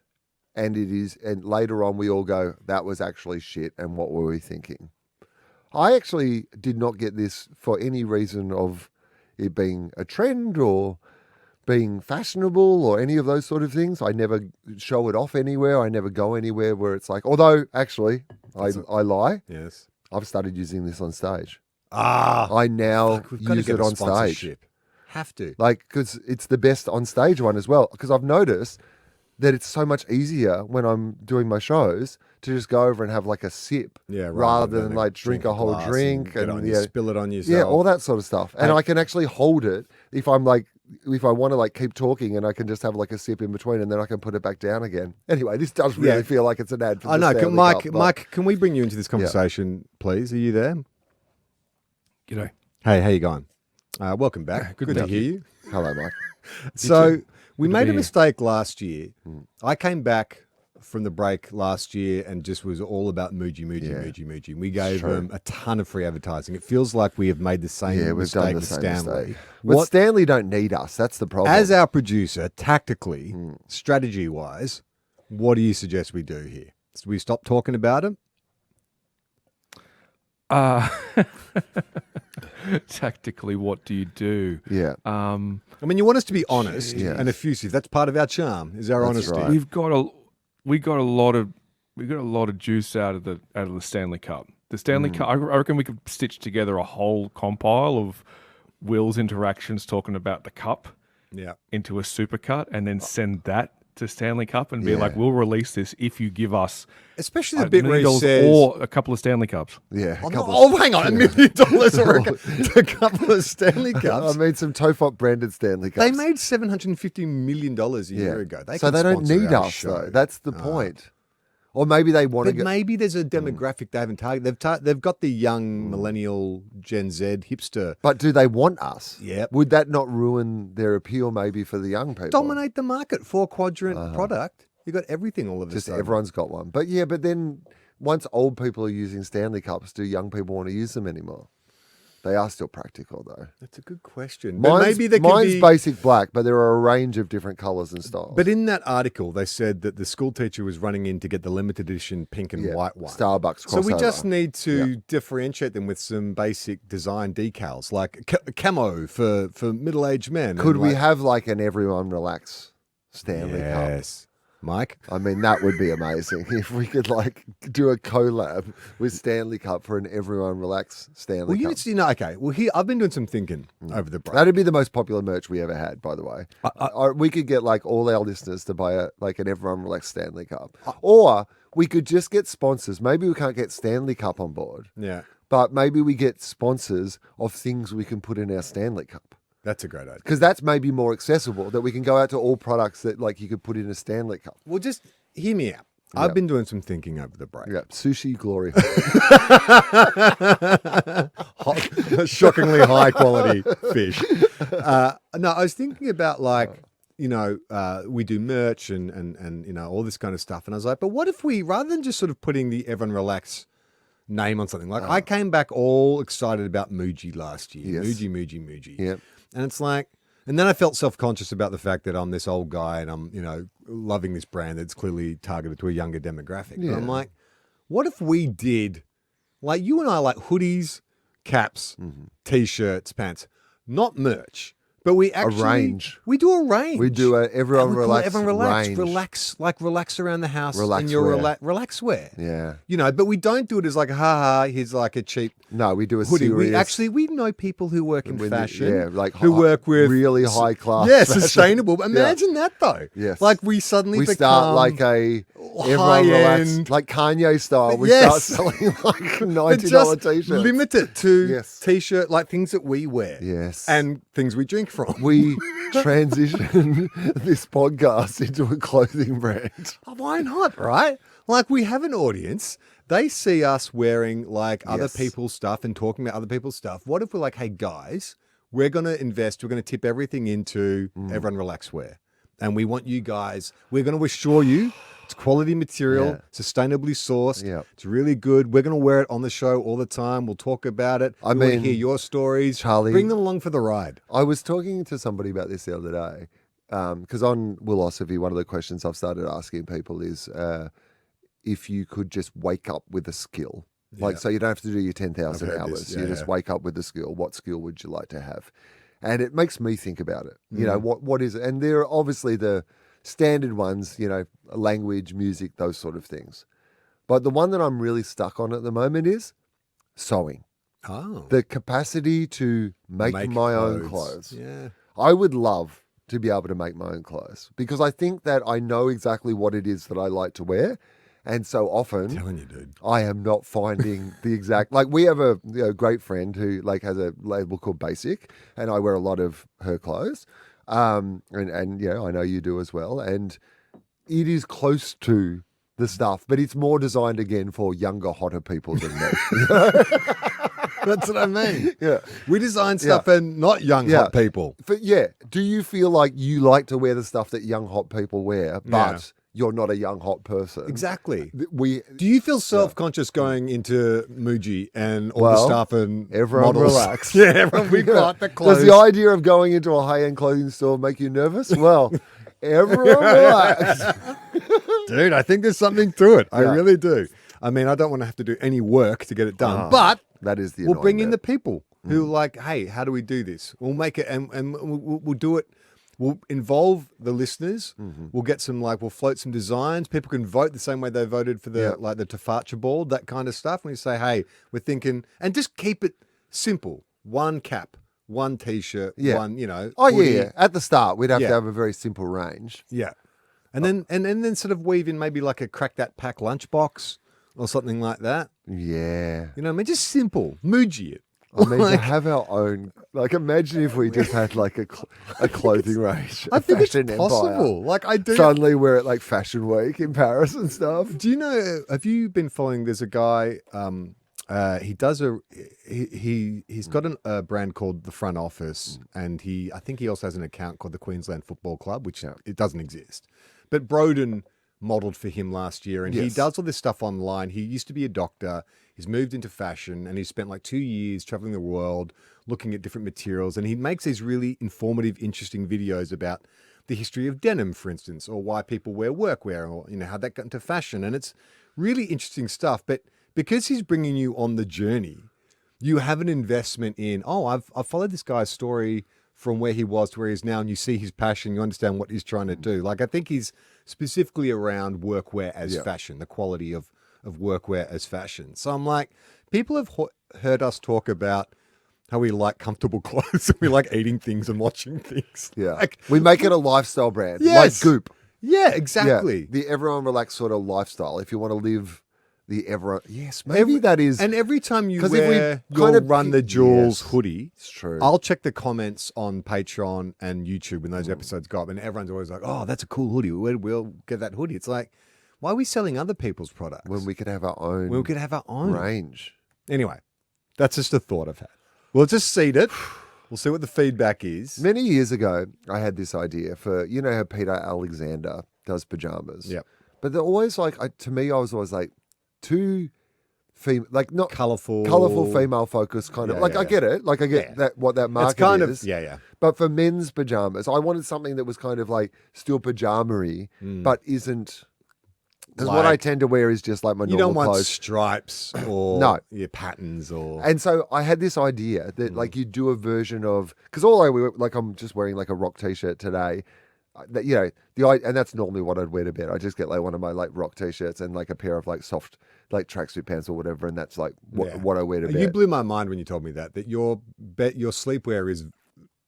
and later on we all go, that was actually shit, and what were we thinking? I actually did not get this for any reason of it being a trend or being fashionable or any of those sort of things. I never show it off anywhere. I never go anywhere where it's like, although actually I lie. Yes. I've started using this on stage. Ah. I now Fuck, we've got to use get it a on stage. sponsorship. Have to. Like, because it's the best on stage one as well. Because I've noticed that it's so much easier when I'm doing my shows to just go over and have like a sip, Yeah. rather than like drink a whole glass drink and, and spill it on yourself. yeah, all that sort of stuff. And Hey. I can actually hold it if I want to like keep talking, and I can just have like a sip in between, and then I can put it back down again. Anyway, this does really Yeah. feel like it's an ad for I the know. Stanley Mike, Cup, but- Mike, can we bring you into this conversation, please? Are you there? G'day. Hey, how you going? Welcome back. Good to thank hear you. Hello, Mike. So we Good to made be a here. mistake last year. I came back from the break last year and just was all about Muji. We gave Sure. them a ton of free advertising. It feels like we have made the same Yeah, we've mistake done the with same Stanley. mistake. But Stanley don't need us. That's the problem. As our producer, tactically, strategy-wise, what do you suggest we do here? Do we stop talking about him? Tactically, what do you do? yeah. I mean, you want us to be honest Jeez. and effusive. That's part of our charm, is our That's honesty. right. We got a lot of juice out of the Stanley Cup. The Stanley Cup. I reckon we could stitch together a whole compile of Will's interactions talking about the cup Yeah. into a supercut, and then send that to Stanley Cup and be Yeah. like, "We'll release this if you give us Especially the $1 bit where million he says... or a couple of Stanley Cups." Yeah. a Oh, couple oh, hang on, $1 million or a couple of Stanley Cups. I mean, some TOFOP branded Stanley Cups. They made $750 million a year ago. so can they don't sponsor need our us, show. though. That's the point. Or maybe they want to But get... maybe there's a demographic they haven't targeted. They've got the young millennial Gen Z hipster. But do they want us? Yep. Would that not ruin their appeal maybe for the young people? Dominate the market, 4-quadrant product. You got everything all of a Just sudden. everyone's got one. But yeah, but then once old people are using Stanley Cups, do young people want to use them anymore? They are still practical, though. That's a good question. But Mine's, maybe there could mine's be... basic black, but there are a range of different colours and styles. But in that article, they said that the school teacher was running in to get the limited edition pink and white one. Starbucks crossover. So we just need to differentiate them with some basic design decals, like camo for middle-aged men. Could and we like... have like an everyone relax Stanley Cup? Yes. Mike? I mean, that would be amazing if we could like do a collab with Stanley Cup for an everyone relax Stanley Well, Cup. okay. Well, here I've been doing some thinking over the break. That'd be the most popular merch we ever had, by the way. We could get like all our listeners to buy an everyone relax Stanley Cup, or we could just get sponsors. Maybe we can't get Stanley Cup on board, Yeah, but maybe we get sponsors of things we can put in our Stanley Cup. that's a great idea. Because that's maybe more accessible, that we can go out to all products that like you could put in a Stanley Cup. Well, just hear me out. I've been doing some thinking over the break. Yeah, sushi glory. Shockingly high quality fish. No, I was thinking about we do merch and all this kind of stuff. And I was like, but what if we, rather than just sort of putting the Everyone Relax name on something, like I came back all excited about Muji last year. Yes. Muji. Yeah. And it's like, and then I felt self-conscious about the fact that I'm this old guy and I'm, loving this brand that's clearly targeted to a younger demographic. Yeah. But I'm like, what if we did, like you and I, like hoodies, caps, T-shirts, pants, not merch, but we actually we do a range. We do a Everyone Relax range. Relax around the house Relax in your wear. relax wear. Yeah. But we don't do it as like, here's like a cheap No, we do a hoodie. serious. We know people who work in fashion, who work with really high class. Yeah, fashion. sustainable. Imagine that though. Yes. Like we suddenly We become start like a Everyone Relax, end, like Kanye style. We Yes. start selling like but $90 just t-shirts. limit it to Yes. T-shirt, like things that we wear. Yes. And things we drink from. We transition this podcast into a clothing brand. Why not, right? Like we have an audience. They see us wearing like other Yes. people's stuff and talking about other people's stuff. What if we're like, hey guys, we're going to invest, we're going to tip everything into Everyone Relax wear. And we want you guys, we're going to assure you it's quality material, sustainably sourced. Yeah. It's really good. We're going to wear it on the show all the time. We'll talk about it. We want to hear your stories. Charlie, bring them along for the ride. I was talking to somebody about this the other day because on Willosophy, one of the questions I've started asking people is if you could just wake up with a skill. Like, so you don't have to do your 10,000 hours. You just wake up with a skill. What skill would you like to have? And it makes me think about it. You know, what is it? And there are obviously the standard ones, language, music, those sort of things. But the one that I'm really stuck on at the moment is sewing. Oh. The capacity to make my own clothes. Yeah. I would love to be able to make my own clothes because I think that I know exactly what it is that I like to wear. And so often, I'm telling you, dude, I am not finding the exact, like we have a great friend who like has a label called Basic and I wear a lot of her clothes. And I know you do as well. And it is close to the stuff, but it's more designed again for younger, hotter people than me. That's what I mean. Yeah. We design stuff and not young, hot people. But do you feel like you like to wear the stuff that young, hot people wear, but you're not a young, hot person? Exactly. Do you feel self-conscious going into Muji and all the stuff and Everyone models? Relax. Yeah, everyone, we've got the clothes. Does the idea of going into a high-end clothing store make you nervous? Well, Everyone Relax. Dude, I think there's something to it. I really do. I mean, I don't want to have to do any work to get it done, but that is the we'll bring in the people who like, hey, how do we do this? We'll make it and we'll do it. We'll involve the listeners. We'll get some we'll float some designs. People can vote the same way they voted for the the TOFOP board, that kind of stuff. When you say, hey, we're thinking, and just keep it simple. One cap, one T-shirt, one, hoodie. At the start, we'd have to have a very simple range. Yeah. And then and then sort of weave in maybe like a crack that pack lunchbox or something like that. Yeah. Just simple. Muji it. I mean, to have our own, imagine if we just had a clothing range. I think it's fashion possible. empire. Like I do. Suddenly we're at Fashion Week in Paris and stuff. Do you know, have you been following, there's a guy, he does he's got a brand called The Front Office and I think he also has an account called the Queensland Football Club, which it doesn't exist. But Broden modeled for him last year and he does all this stuff online. He used to be a doctor. He's moved into fashion and he's spent 2 years traveling the world, looking at different materials. And he makes these really informative, interesting videos about the history of denim, for instance, or why people wear workwear or, how that got into fashion. And it's really interesting stuff. But because he's bringing you on the journey, you have an investment in, I've followed this guy's story from where he was to where he is now, and you see his passion, you understand what he's trying to do. I think he's specifically around workwear as fashion, the quality of workwear as fashion. So I'm like, people have heard us talk about how we like comfortable clothes and we like eating things and watching things. Yeah. We make it a lifestyle brand. Yes. Like Goop. Yeah, exactly. Yeah. The Everyone Relax sort of lifestyle. If you want to live the everyone, maybe that is. And every time you wear your Run the Jewels hoodie, it's true. I'll check the comments on Patreon and YouTube when those episodes go up, and everyone's always like, "Oh, that's a cool hoodie. We'll get that hoodie." It's like, Why are we selling other people's products? When we could have our own When we could have our own range. Anyway, that's just a thought I've had. We'll just seed it. We'll see what the feedback is. Many years ago, I had this idea for, you know how Peter Alexander does pajamas? Yep. But they're always like, to me, I was always like, too like not colourful, female focused kind of. Yeah, like, yeah, I get it. Like, I get that what that market it's kind is. of, yeah. But for men's pajamas, I wanted something that was kind of like still pajama-y, but isn't. Because what I tend to wear is just like my normal clothes. You don't want stripes or patterns or. And so I had this idea that like you do a version of, because all I wear, like I'm just wearing like a rock t-shirt today. That, you know, and that's normally what I'd wear to bed. I just get like one of my like rock t-shirts and like a pair of like soft like tracksuit pants or whatever, and that's like what I wear to bed. You blew my mind when you told me that your sleepwear is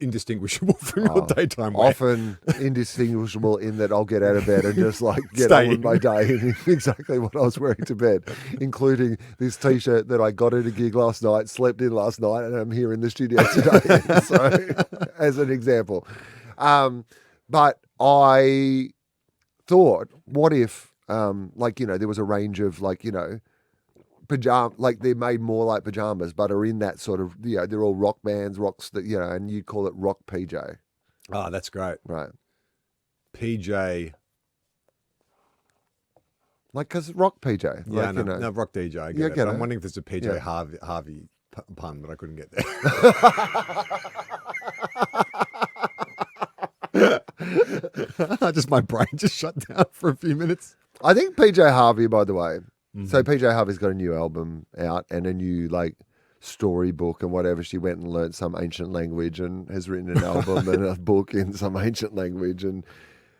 indistinguishable from your daytime wear. Often indistinguishable in that I'll get out of bed and just like get on with my day in exactly what I was wearing to bed, including this t-shirt that I got at a gig last night, slept in last night, and I'm here in the studio today. So, as an example. But I thought, what if, like, you know, there was a range of, like, you know, pajama, like they're made more like pajamas, but are in that sort of, you know, they're all rock bands, rocks that, you know, and you call it rock PJ. Oh, that's great. Right. PJ. Like, because rock PJ. Yeah, like, you know. no, rock DJ. I get it. I'm wondering if there's a PJ Harvey pun, but I couldn't get there. Just my brain just shut down for a few minutes. I think PJ Harvey, by the way. So PJ Harvey's got a new album out and a new like storybook and whatever. She went and learned some ancient language and has written an album and a book in some ancient language. And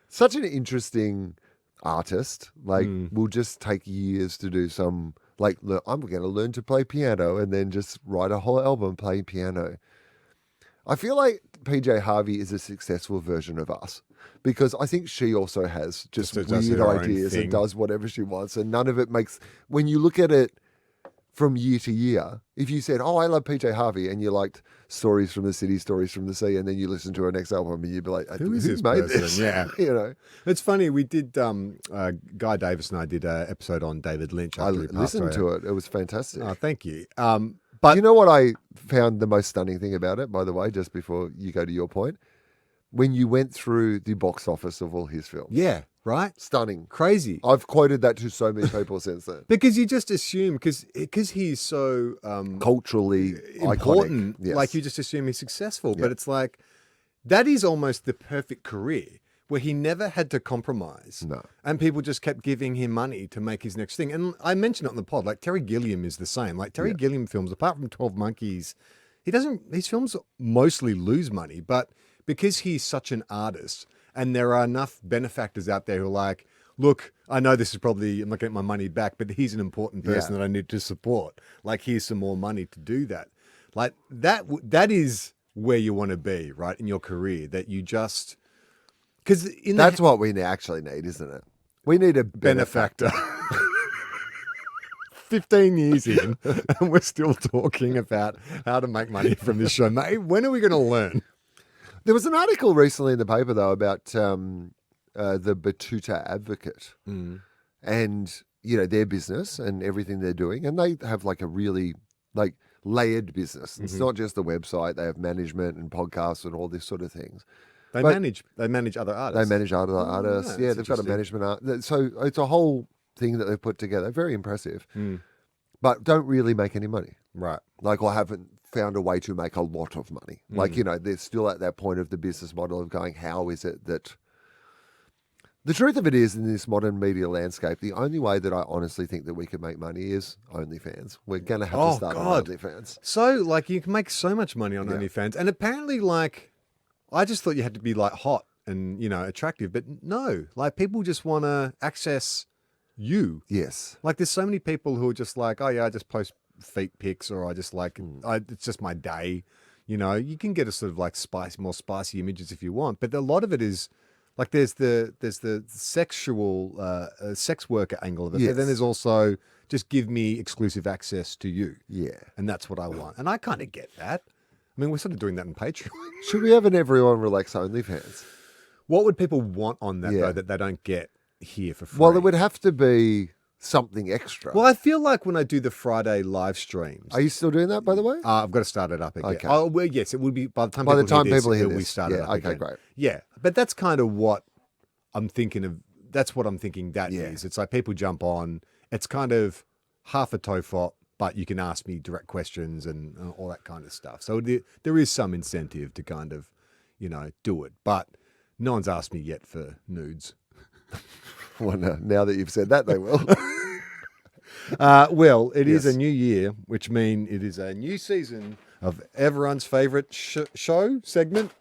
such an interesting artist. Like, will just take years to do some. Like, I'm going to learn to play piano and then just write a whole album playing piano. I feel like PJ Harvey is a successful version of us because I think she also has just weird ideas and does whatever she wants. And none of it makes, when you look at it from year to year, if you said, oh, I love PJ Harvey, and you liked Stories from the City, Stories from the Sea, and then you listen to her next album and you'd be like, who is this made person? This? Yeah. You know, it's funny. We did, Guy Davis and I did an episode on David Lynch. I listened to it. It was fantastic. Oh, thank you. But you know what I found the most stunning thing about it, by the way, just before you go to your point? When you went through the box office of all his films. Yeah, right? Stunning. Crazy. I've quoted that to so many people since then. Because you just assume, because he's so culturally important, iconic. Yes. Like you just assume he's successful. Yeah. But it's like, that is almost the perfect career where he never had to compromise. No. And people just kept giving him money to make his next thing. And I mentioned it on the pod, like Terry Gilliam is the same. Like Terry Gilliam films, apart from 12 Monkeys, his films mostly lose money, but because he's such an artist and there are enough benefactors out there who are like, look, I know this is probably, I'm not getting my money back, but he's an important person that I need to support. Like, here's some more money to do that. Like that is where you want to be, right? In your career, that you just, because that's what we actually need, isn't it? We need a benefactor. 15 years in, and we're still talking about how to make money from this show. Mate, when are we going to learn? There was an article recently in the paper, though, about the Batuta Advocate and, you know, their business and everything they're doing. And they have like a really like layered business. It's not just the website. They have management and podcasts and all this sort of things. They manage other artists. They manage other artists. Yeah, they've got a management art. So it's a whole thing that they've put together. Very impressive. But don't really make any money. Right. Like, or haven't found a way to make a lot of money. Like, you know, they're still at that point of the business model of going, how is it that... The truth of it is, in this modern media landscape, the only way that I honestly think that we can make money is OnlyFans. We're going to have to start on OnlyFans. So, like, you can make so much money on OnlyFans. And apparently, like, I just thought you had to be, like, hot and, you know, attractive. But no, like, people just want to access you. Yes. Like, there's so many people who are just like, oh, yeah, I just post feet pics, or I just like, it's just my day. You know, you can get a sort of, like, more spicy images if you want. But a lot of it is... Like there's the sexual sex worker angle of it, but then there's also just give me exclusive access to you. Yeah, and that's what I want, and I kind of get that. I mean, we're sort of doing that in Patreon. Should we have an everyone relax OnlyFans? What would people want on that though that they don't get here for free. Well, it would have to be something extra. Well, I feel like when I do the Friday live streams. Are you still doing that, by the way? I've got to start it up again. Okay. Oh, well, yes, it would be by the time people hear we this. start it up Okay, again. great. Yeah, but that's kind of what I'm thinking of. That's what I'm thinking that is. It's like people jump on. It's kind of half a TOFOP, but you can ask me direct questions and all that kind of stuff. So there is some incentive to kind of, do it. But no one's asked me yet for nudes. Well, no, now that you've said that, they will. Well, it is a new year, which means it is a new season of everyone's favorite show segment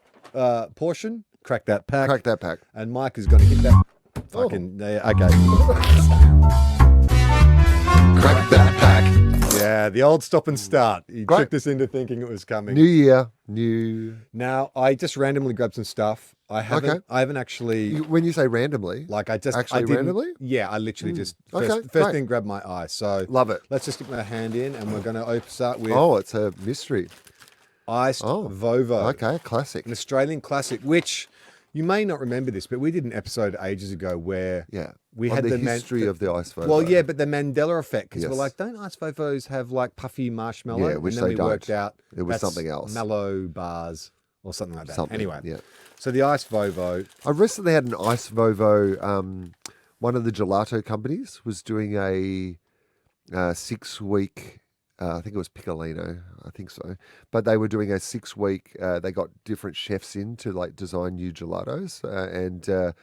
portion. Crack that pack. Crack that pack. And Mike is going to hit that. Fucking okay. Crack that pack. Yeah, the old stop and start. You tricked us into thinking it was coming. New year, new. Now, I just randomly grabbed some stuff. I haven't actually. When you say randomly, like I actually randomly? Yeah, I literally just Okay, first thing grabbed my eye. So love it. Let's just stick my hand in, and we're going to start with. Oh, it's a mystery. Iced VoVo. Okay, classic. An Australian classic, which you may not remember this, but we did an episode ages ago where we had the history of the Iced VoVo. Well, yeah, but the Mandela effect, because we're like, don't Iced VoVos have like puffy marshmallow? Yeah, which and then they we don't. worked out It was something else. Mellow bars or something like that. Anyway, So the Iced VoVo. I recently had an Iced VoVo. One of the gelato companies was doing a 6-week. I think it was Piccolino. I think so. But they were doing a 6-week. They got different chefs in to like design new gelatos, and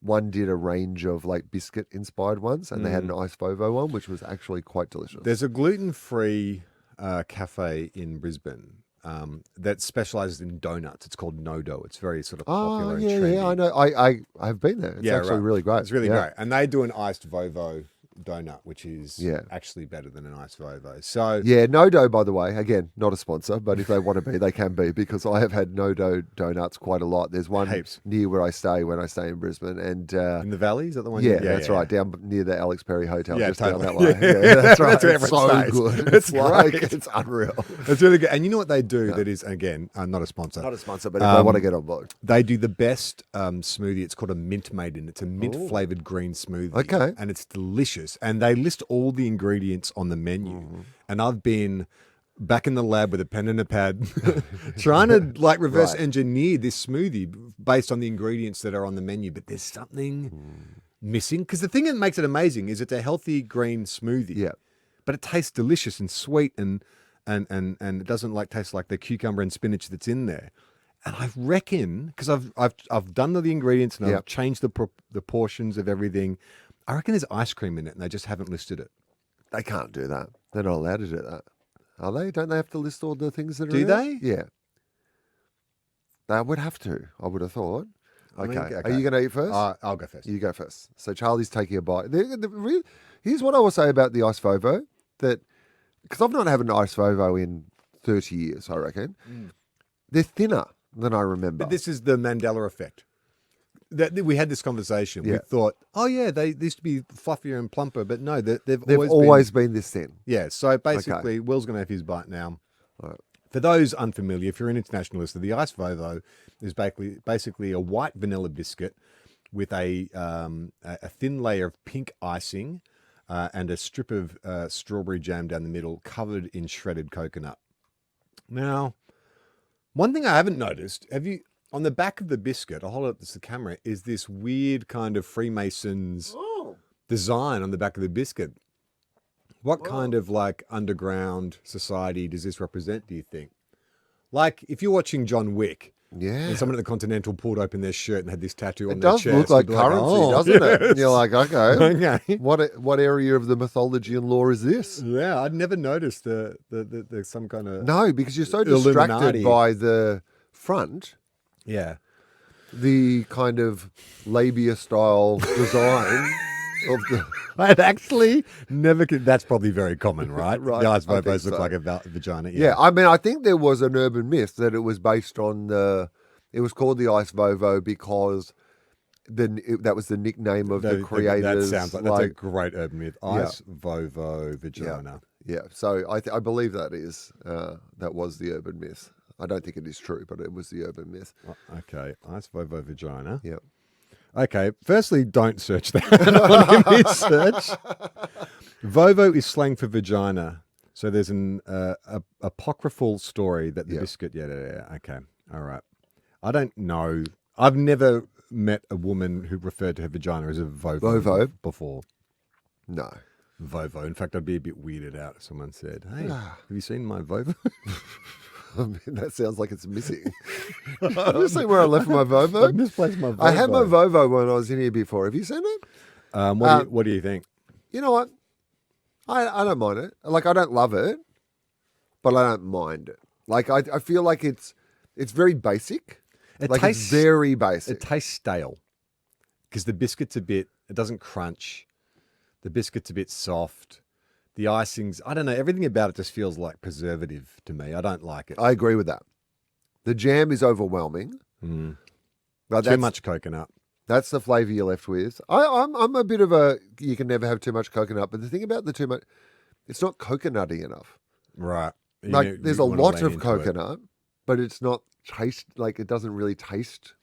one did a range of like biscuit inspired ones, and they had an Iced VoVo one, which was actually quite delicious. There's a gluten-free cafe in Brisbane. That specializes in donuts. It's called No Dough. It's very sort of popular and trendy. Yeah, I know. I've been there. It's actually really great. It's really great. And they do an Iced VoVo donut, which is actually better than an Iced VoVo. So yeah, No Dough, by the way, again, not a sponsor, but if they want to be, they can be, because I have had No Dough donuts quite a lot. There's one near where I stay when I stay in Brisbane, and in the valley, is that the one? Yeah, that's right, down near the Alex Perry Hotel, just totally. down that way. Yeah, that's right. That's it's so stays. good. It's like great. it's unreal. It's really good. And you know what they do? That is, again, not a sponsor. Not a sponsor, but if they want to get on board, they do the best smoothie. It's called a mint maiden. It's a mint flavored green smoothie. Okay, and it's delicious. And they list all the ingredients on the menu. And I've been back in the lab with a pen and a pad trying to like reverse engineer this smoothie based on the ingredients that are on the menu, but there's something missing, because the thing that makes it amazing is it's a healthy green smoothie, but it tastes delicious and sweet, and it doesn't like taste like the cucumber and spinach that's in there. And I reckon, because I've done the ingredients and I've changed the portions of everything, I reckon there's ice cream in it, and they just haven't listed it. they can't do that. They're not allowed to do that, are they? Don't they have to list all the things that are? Do in they? It? Yeah, they would have to. I would have thought. Okay. Okay. Are you going to eat first? I'll go first. You go first. So Charlie's taking a bite. Here's what I will say about the Iced VoVo, that because I've not had an Iced VoVo in 30 years, I reckon. They're thinner than I remember. But this is the Mandela effect. That we had this conversation. We thought, oh yeah, they used to be fluffier and plumper, but no, they've always been this thin. Yeah. So basically, Will's going to have his bite now. All right. For those unfamiliar, if you're an international listener, the Iced VoVo is basically a white vanilla biscuit with a thin layer of pink icing and a strip of strawberry jam down the middle, covered in shredded coconut. Now, one thing I haven't noticed, on the back of the biscuit, I'll hold it up to the camera, is this weird kind of Freemasons design on the back of the biscuit. What kind of like underground society does this represent, do you think? Like if you're watching John Wick, and someone at the Continental pulled open their shirt and had this tattoo on their chest. It does look like currency, doesn't it? And you're like, okay. Okay. What area of the mythology and lore is this? Yeah, I'd never noticed the some kind of No, because you're so distracted Illuminati. by the front. Yeah. The kind of labia style design of the. I'd actually never. That's probably very common, right? Right, The Iced I think VoVos look so. like a vagina. Yeah, I mean, I think there was an urban myth that it was based on it was called the Iced VoVo because that was the nickname of the creators. That sounds like that's a great urban myth. Iced VoVo vagina. Yeah, so I believe that was the urban myth. I don't think it is true, but it was the urban myth. Okay, Iced VoVo vagina. Yeah. Okay, firstly, don't search that on image search. VoVo is slang for vagina. So there's an apocryphal story that the biscuit... Yeah. Okay, all right. I don't know. I've never met a woman who referred to her vagina as a VoVo before. No. VoVo. In fact, I'd be a bit weirded out if someone said, hey, have you seen my VoVo? I mean, that sounds like it's missing. Have you seen where I left my VoVo? I've misplaced my VoVo. I had my VoVo when I was in here before. Have you seen it? What do you think? You know what? I don't mind it. Like, I don't love it, but I don't mind it. Like, I feel like it's very basic. It's very basic. It tastes stale because the biscuit's it doesn't crunch. The biscuit's a bit soft. The icing's, I don't know, everything about it just feels like preservative to me. I don't like it. I agree with that. The jam is overwhelming. But Too much coconut. That's the flavour you're left with. I'm a bit of a, you can never have too much coconut, but the thing about the too much, it's not coconutty enough. Right. Like, there's a lot of coconut, but it's not taste, like, it doesn't really taste.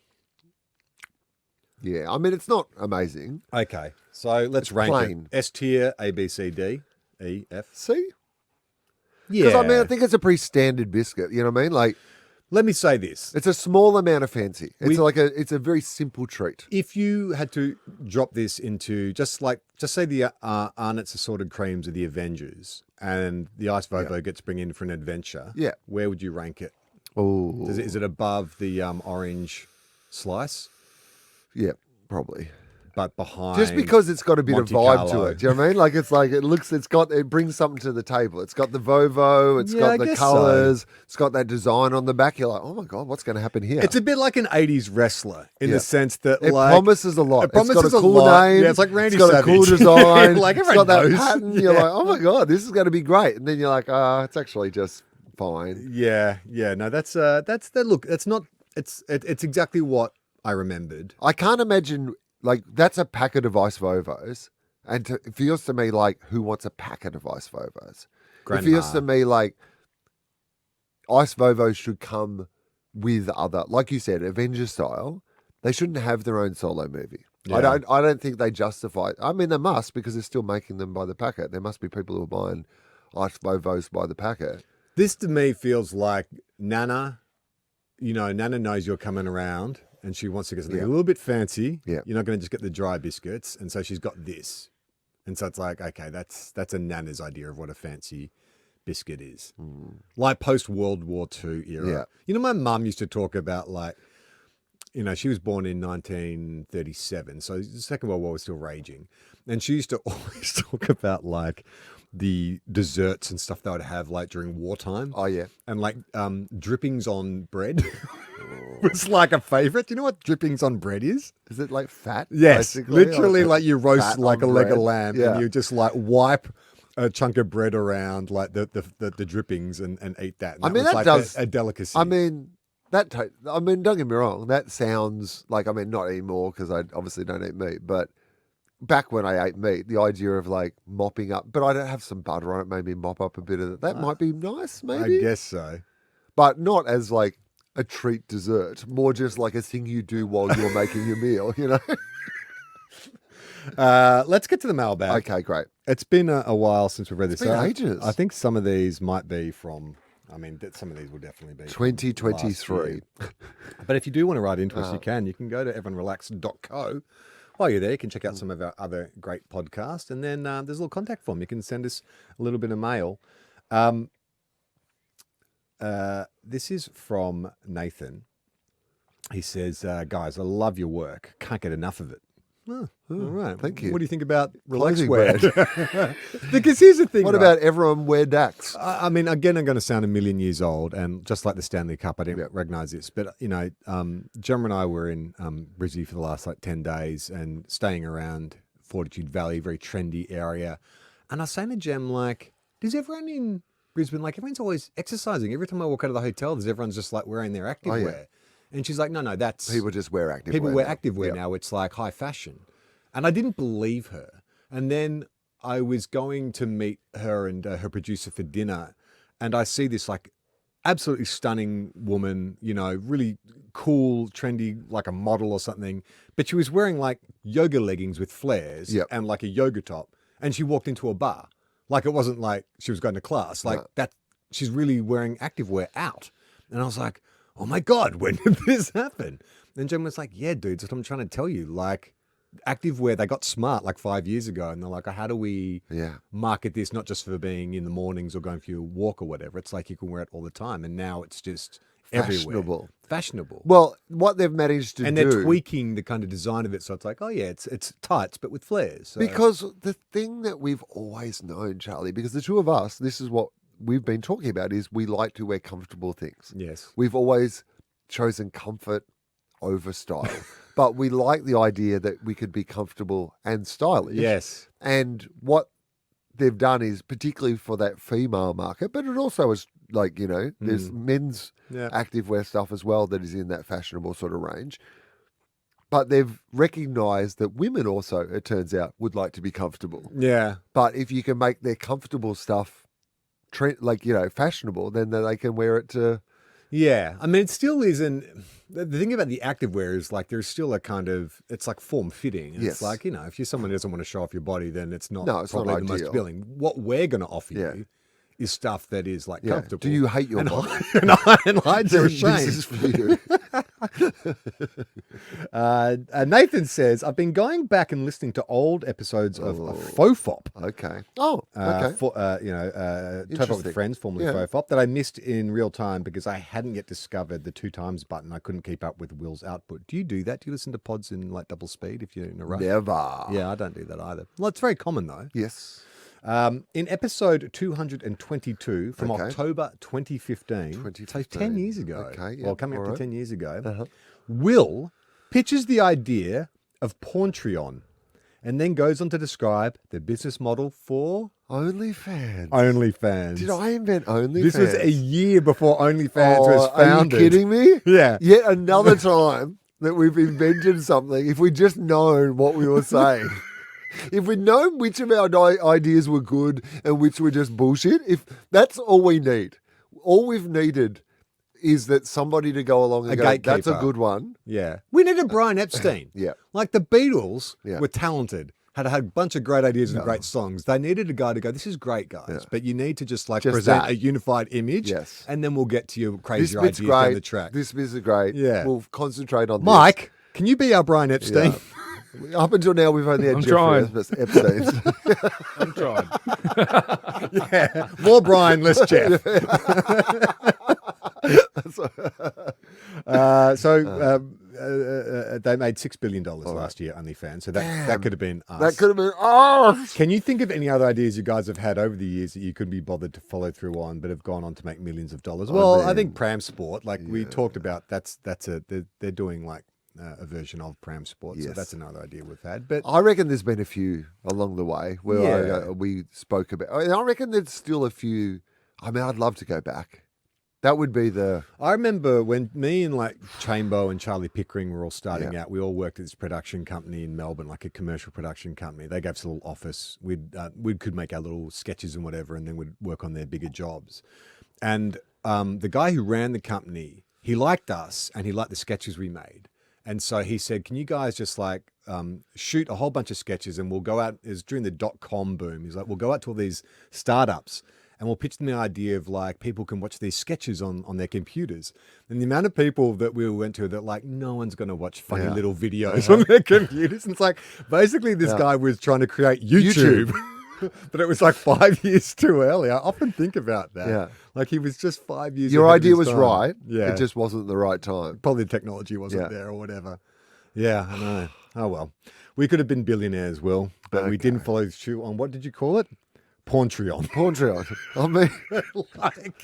Yeah, I mean, it's not amazing. Okay, so let's rank plain. it. S tier, A, B, C, D, E, F. C? Yeah. Because, I mean, I think it's a pretty standard biscuit, you know what I mean? Like, let me say this. It's a small amount of fancy. It's a very simple treat. If you had to drop this into just say the Arnott's assorted creams of the Avengers and the Iced VoVo gets bring in for an adventure, where would you rank it? Oh, Is it above the orange slice? Yeah, probably. But behind, just because it's got a bit Monte of vibe Carlo. to it. Do you know what I mean? Like, it brings something to the table. It's got the VoVo, it's got the colours, it's got that design on the back. You're like, oh my God, what's going to happen here? It's a bit like an 80s wrestler in the sense that it promises a lot. It promises it's got a cool name. Yeah, it's like Randy It's got Savage. a cool design. Like, it's got that knows. pattern. You're like, oh my God, this is going to be great. And then you're like, it's actually just fine. Yeah. No, that's the look. It's exactly what I remembered. I can't imagine, like, that's a packet of Iced VoVos. And it feels to me like, who wants a packet of Iced VoVos? It feels to me like Iced VoVos should come with other, like you said, Avengers style. They shouldn't have their own solo movie. Yeah. I don't think they justify it. I mean, they must, because they're still making them by the packet. There must be people who are buying Iced VoVos by the packet. This to me feels like Nana. You know, Nana knows you're coming around and she wants to get something a little bit fancy. Yeah. You're not going to just get the dry biscuits. And so she's got this. And so it's like, okay, that's a Nana's idea of what a fancy biscuit is. Like post-World War II era. Yeah. You know, my mum used to talk about, like, you know, she was born in 1937. So the Second World War was still raging. And she used to always talk about, like, the desserts and stuff they would have, like, during wartime. Oh, yeah. And, like, drippings on bread was, like, a favorite. Do you know what drippings on bread is? Is it, like, fat? Yes. Basically? Literally, like, you roast, like, a leg bread. of lamb and you just, like, wipe a chunk of bread around, like, the drippings and eat that. And I mean, was, that like, does... a delicacy. I mean... don't get me wrong. That sounds like, I mean, not anymore because I obviously don't eat meat, but back when I ate meat, the idea of, like, mopping up, but I don't have some butter on it, maybe mop up a bit of it. That might be nice, maybe. I guess so. But not as, like, a treat dessert, more just like a thing you do while you're making your meal, you know? Let's get to the mailbag. Okay, great. It's been a while since we've read this. It's been ages. I think some of these might be from... I mean, some of these will definitely be 2023. But if you do want to write into us, you can. You can go to everyonerelax.co. While you're there, you can check out some of our other great podcasts. And then there's a little contact form. You can send us a little bit of mail. This is from Nathan. He says, guys, I love your work. Can't get enough of it. Oh, all right. Thank you. What do you think about Clothing relaxwear? Because here's the thing. What about everyone wear Dax? I mean, again, I'm going to sound a million years old, and just like the Stanley Cup, I didn't recognize this. But, you know, Gemma and I were in Brisbane for the last, like, 10 days and staying around Fortitude Valley, very trendy area. And I was saying to Gem, like, does everyone in Brisbane, like, everyone's always exercising. Every time I walk out of the hotel, everyone's just, like, wearing their activewear. Yeah. And she's like, no, that's... People just wear activewear. People wear activewear now. It's like high fashion. And I didn't believe her. And then I was going to meet her and her producer for dinner. And I see this, like, absolutely stunning woman, you know, really cool, trendy, like a model or something. But she was wearing like yoga leggings with flares and like a yoga top. And she walked into a bar. Like it wasn't like she was going to class. Like that, she's really wearing activewear out. And I was like, oh my God, when did this happen? And Jen was like, yeah, dude, that's what I'm trying to tell you. Like, activewear, they got smart like 5 years ago, and they're like, how do we market this not just for being in the mornings or going for your walk or whatever? It's like you can wear it all the time, and now it's just everywhere. Fashionable. Well, what they've managed to do, and they're tweaking the kind of design of it, so it's like, oh yeah, it's tights but with flares. So. Because the thing that we've always known, Charlie, because the two of us, this is what we've been talking about, is we like to wear comfortable things. Yes, we've always chosen comfort over style. But we like the idea that we could be comfortable and stylish. Yes. And what they've done is, particularly for that female market, but it also is like, you know, there's men's activewear stuff as well that is in that fashionable sort of range. But they've recognized that women also, it turns out, would like to be comfortable. Yeah. But if you can make their comfortable stuff, like, you know, fashionable, then they can wear it to... Yeah, I mean, it still isn't. The thing about the activewear is like there's still a kind of, it's like form fitting. Yes. It's like, you know, if you're someone who doesn't want to show off your body, then it's not probably the most appealing. What we're going to offer you is stuff that is like comfortable. Do you hate your body? And hides your shame. This is for you. Nathan says, I've been going back and listening to old episodes of FoFop. Okay. Oh, okay. TOFOP with Friends, formerly FoFop, that I missed in real time because I hadn't yet discovered the 2 times button. I couldn't keep up with Will's output. Do you do that? Do you listen to pods in like double speed if you're in a rush? Never. Yeah, I don't do that either. Well, it's very common though. Yes. In episode 222 from October 2015, so 10 years ago, coming up to 10 years ago, Will pitches the idea of Porntreon and then goes on to describe the business model for... OnlyFans. Did I invent OnlyFans? This was a year before OnlyFans was founded. Are you kidding me? Yeah. Yet another time that we've invented something, if we'd just known what we were saying... If we'd known which of our ideas were good and which were just bullshit, if that's all we need. All we've needed is that somebody to go along and go, gatekeeper. That's a good one. Yeah. We needed Brian Epstein. Yeah. Like the Beatles were talented, had a bunch of great ideas and great songs. They needed a guy to go, this is great, guys, but you need to just present a unified image, and then we'll get to your crazy ideas down the track. This bit is great. Yeah. We'll concentrate on Mike, can you be our Brian Epstein? Yeah. Up until now, we've only had Jeffrey Epstein. I'm trying. Yeah, more Brian, less Jeff. They made $6 billion last year, OnlyFans. So that could have been us. That could have been us. Can you think of any other ideas you guys have had over the years that you couldn't be bothered to follow through on, but have gone on to make millions of dollars? Well, I think Pram Sport, like we talked about, they're doing like a version of Pram Sport. So that's another idea we've had. But I reckon there's been a few along the way where we spoke about. I reckon there's still a few. I mean, I'd love to go back. That would be the... I remember when me and like Chambo and Charlie Pickering were all starting out, we all worked at this production company in Melbourne, like a commercial production company. They gave us a little office. We could make our little sketches and whatever, and then we'd work on their bigger jobs. And the guy who ran the company, he liked us and he liked the sketches we made. And so he said, can you guys just like shoot a whole bunch of sketches and we'll go out, it was during the .com boom. He's like, we'll go out to all these startups and we'll pitch them the idea of like people can watch these sketches on their computers. And the amount of people that we went to that like, no one's going to watch funny little videos on their computers. And it's like, basically this guy was trying to create YouTube. But it was like 5 years too early. I often think about that. Yeah. Like he was just 5 years Your ahead idea of his was time. right. Yeah. It just wasn't the right time. Probably the technology wasn't there or whatever. Yeah, I know. Oh, well. We could have been billionaires, Will, but we didn't follow through on, what did you call it? Porntreon. Porntreon. I mean, like...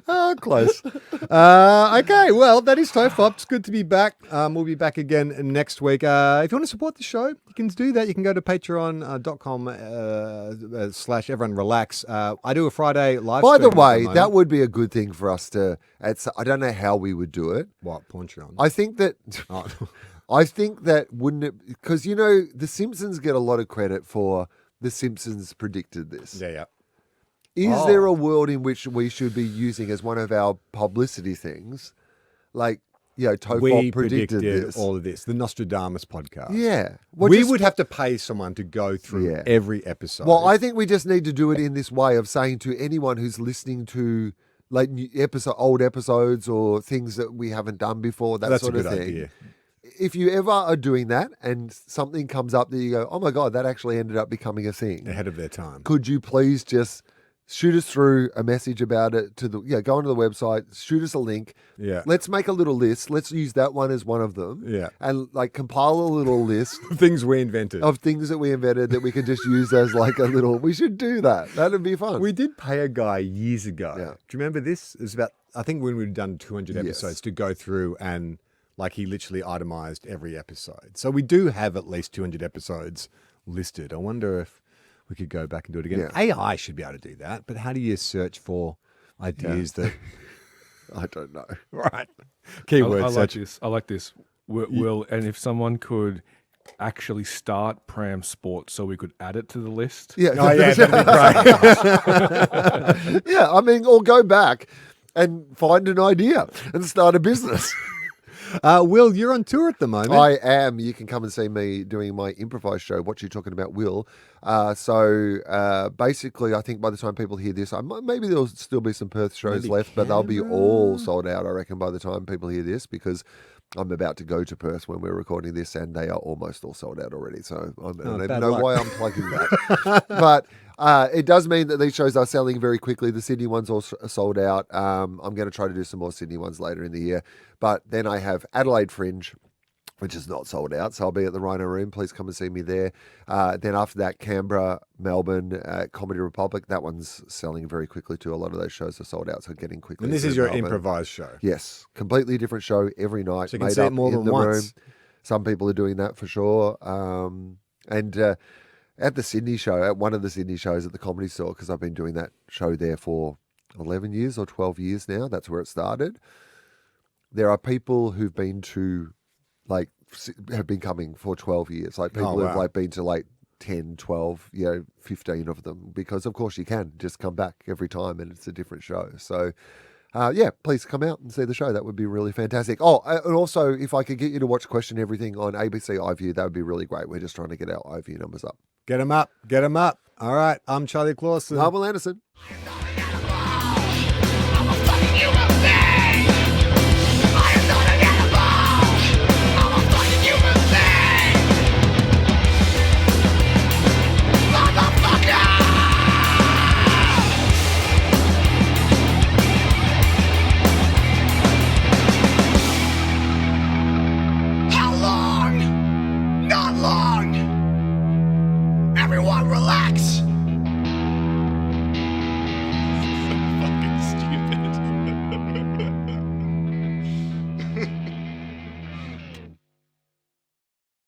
Oh, close. Okay, well, that is TOFOP. It's good to be back. We'll be back again next week. If you want to support the show, you can do that. You can go to patreon.com/everyone-relax. I do a Friday live stream. By the way, the that would be a good thing for us to... I don't know how we would do it. What, Porntreon? I think that... I think that wouldn't it... Because, you know, The Simpsons get a lot of credit for The Simpsons predicted this. Yeah. Is there a world in which we should be using as one of our publicity things, like, TOFOP we predicted this. all of this, the Nostradamus podcast. Yeah. We would have to pay someone to go through every episode. Well, I think we just need to do it in this way of saying to anyone who's listening to like old episodes or things that we haven't done before, that's sort of thing. Idea. If you ever are doing that and something comes up that you go, oh my God, that actually ended up becoming a thing. Ahead of their time. Could you please just shoot us through a message about it go onto the website, shoot us a link. Yeah. Let's make a little list. Let's use that one as one of them. Yeah. And like compile a little list things we invented. Of things that we invented that we can just use as like a little, we should do that. That'd be fun. We did pay a guy years ago. Yeah. Do you remember this? It was about, I think when we'd done 200 episodes to go through and like he literally itemized every episode. So we do have at least 200 episodes listed. I wonder if we could go back and do it again. Yeah. AI should be able to do that, but how do you search for ideas that... I don't know. Right. Keyword search. I like this. Will, and if someone could actually start Pram Sport so we could add it to the list. Yeah. Oh, yeah, that'd be great. Yeah, I mean, or go back and find an idea and start a business. Will, you're on tour at the moment. I am. You can come and see me doing my improvised show, What You Talking About, Will. So basically, I think by the time people hear this, maybe there'll still be some Perth shows left, but they'll be all sold out, I reckon, by the time people hear this, because I'm about to go to Perth when we're recording this, and they are almost all sold out already. So I don't even know why I'm plugging that. But it does mean that these shows are selling very quickly. The Sydney ones all sold out. I'm going to try to do some more Sydney ones later in the year. But then I have Adelaide Fringe, which is not sold out. So I'll be at the Rhino Room. Please come and see me there. Then after that, Canberra, Melbourne, Comedy Republic. That one's selling very quickly too. A lot of those shows are sold out, so getting quickly. And this is your improvised show? Yes. Completely different show every night. So you can see it more than once. Room. Some people are doing that for sure. And at the Sydney show, at one of the Sydney shows at the Comedy Store, because I've been doing that show there for 11 years or 12 years now. That's where it started. There are people who've been to, have been coming for 12 years. Like people who've been to 10, 12, 15 of them, because of course you can just come back every time and it's a different show. So please come out and see the show. That would be really fantastic. Oh, and also if I could get you to watch Question Everything on ABC iView, that would be really great. We're just trying to get our iView numbers up. Get them up. Get them up. All right. I'm Charlie Clausen. I'm Will Anderson.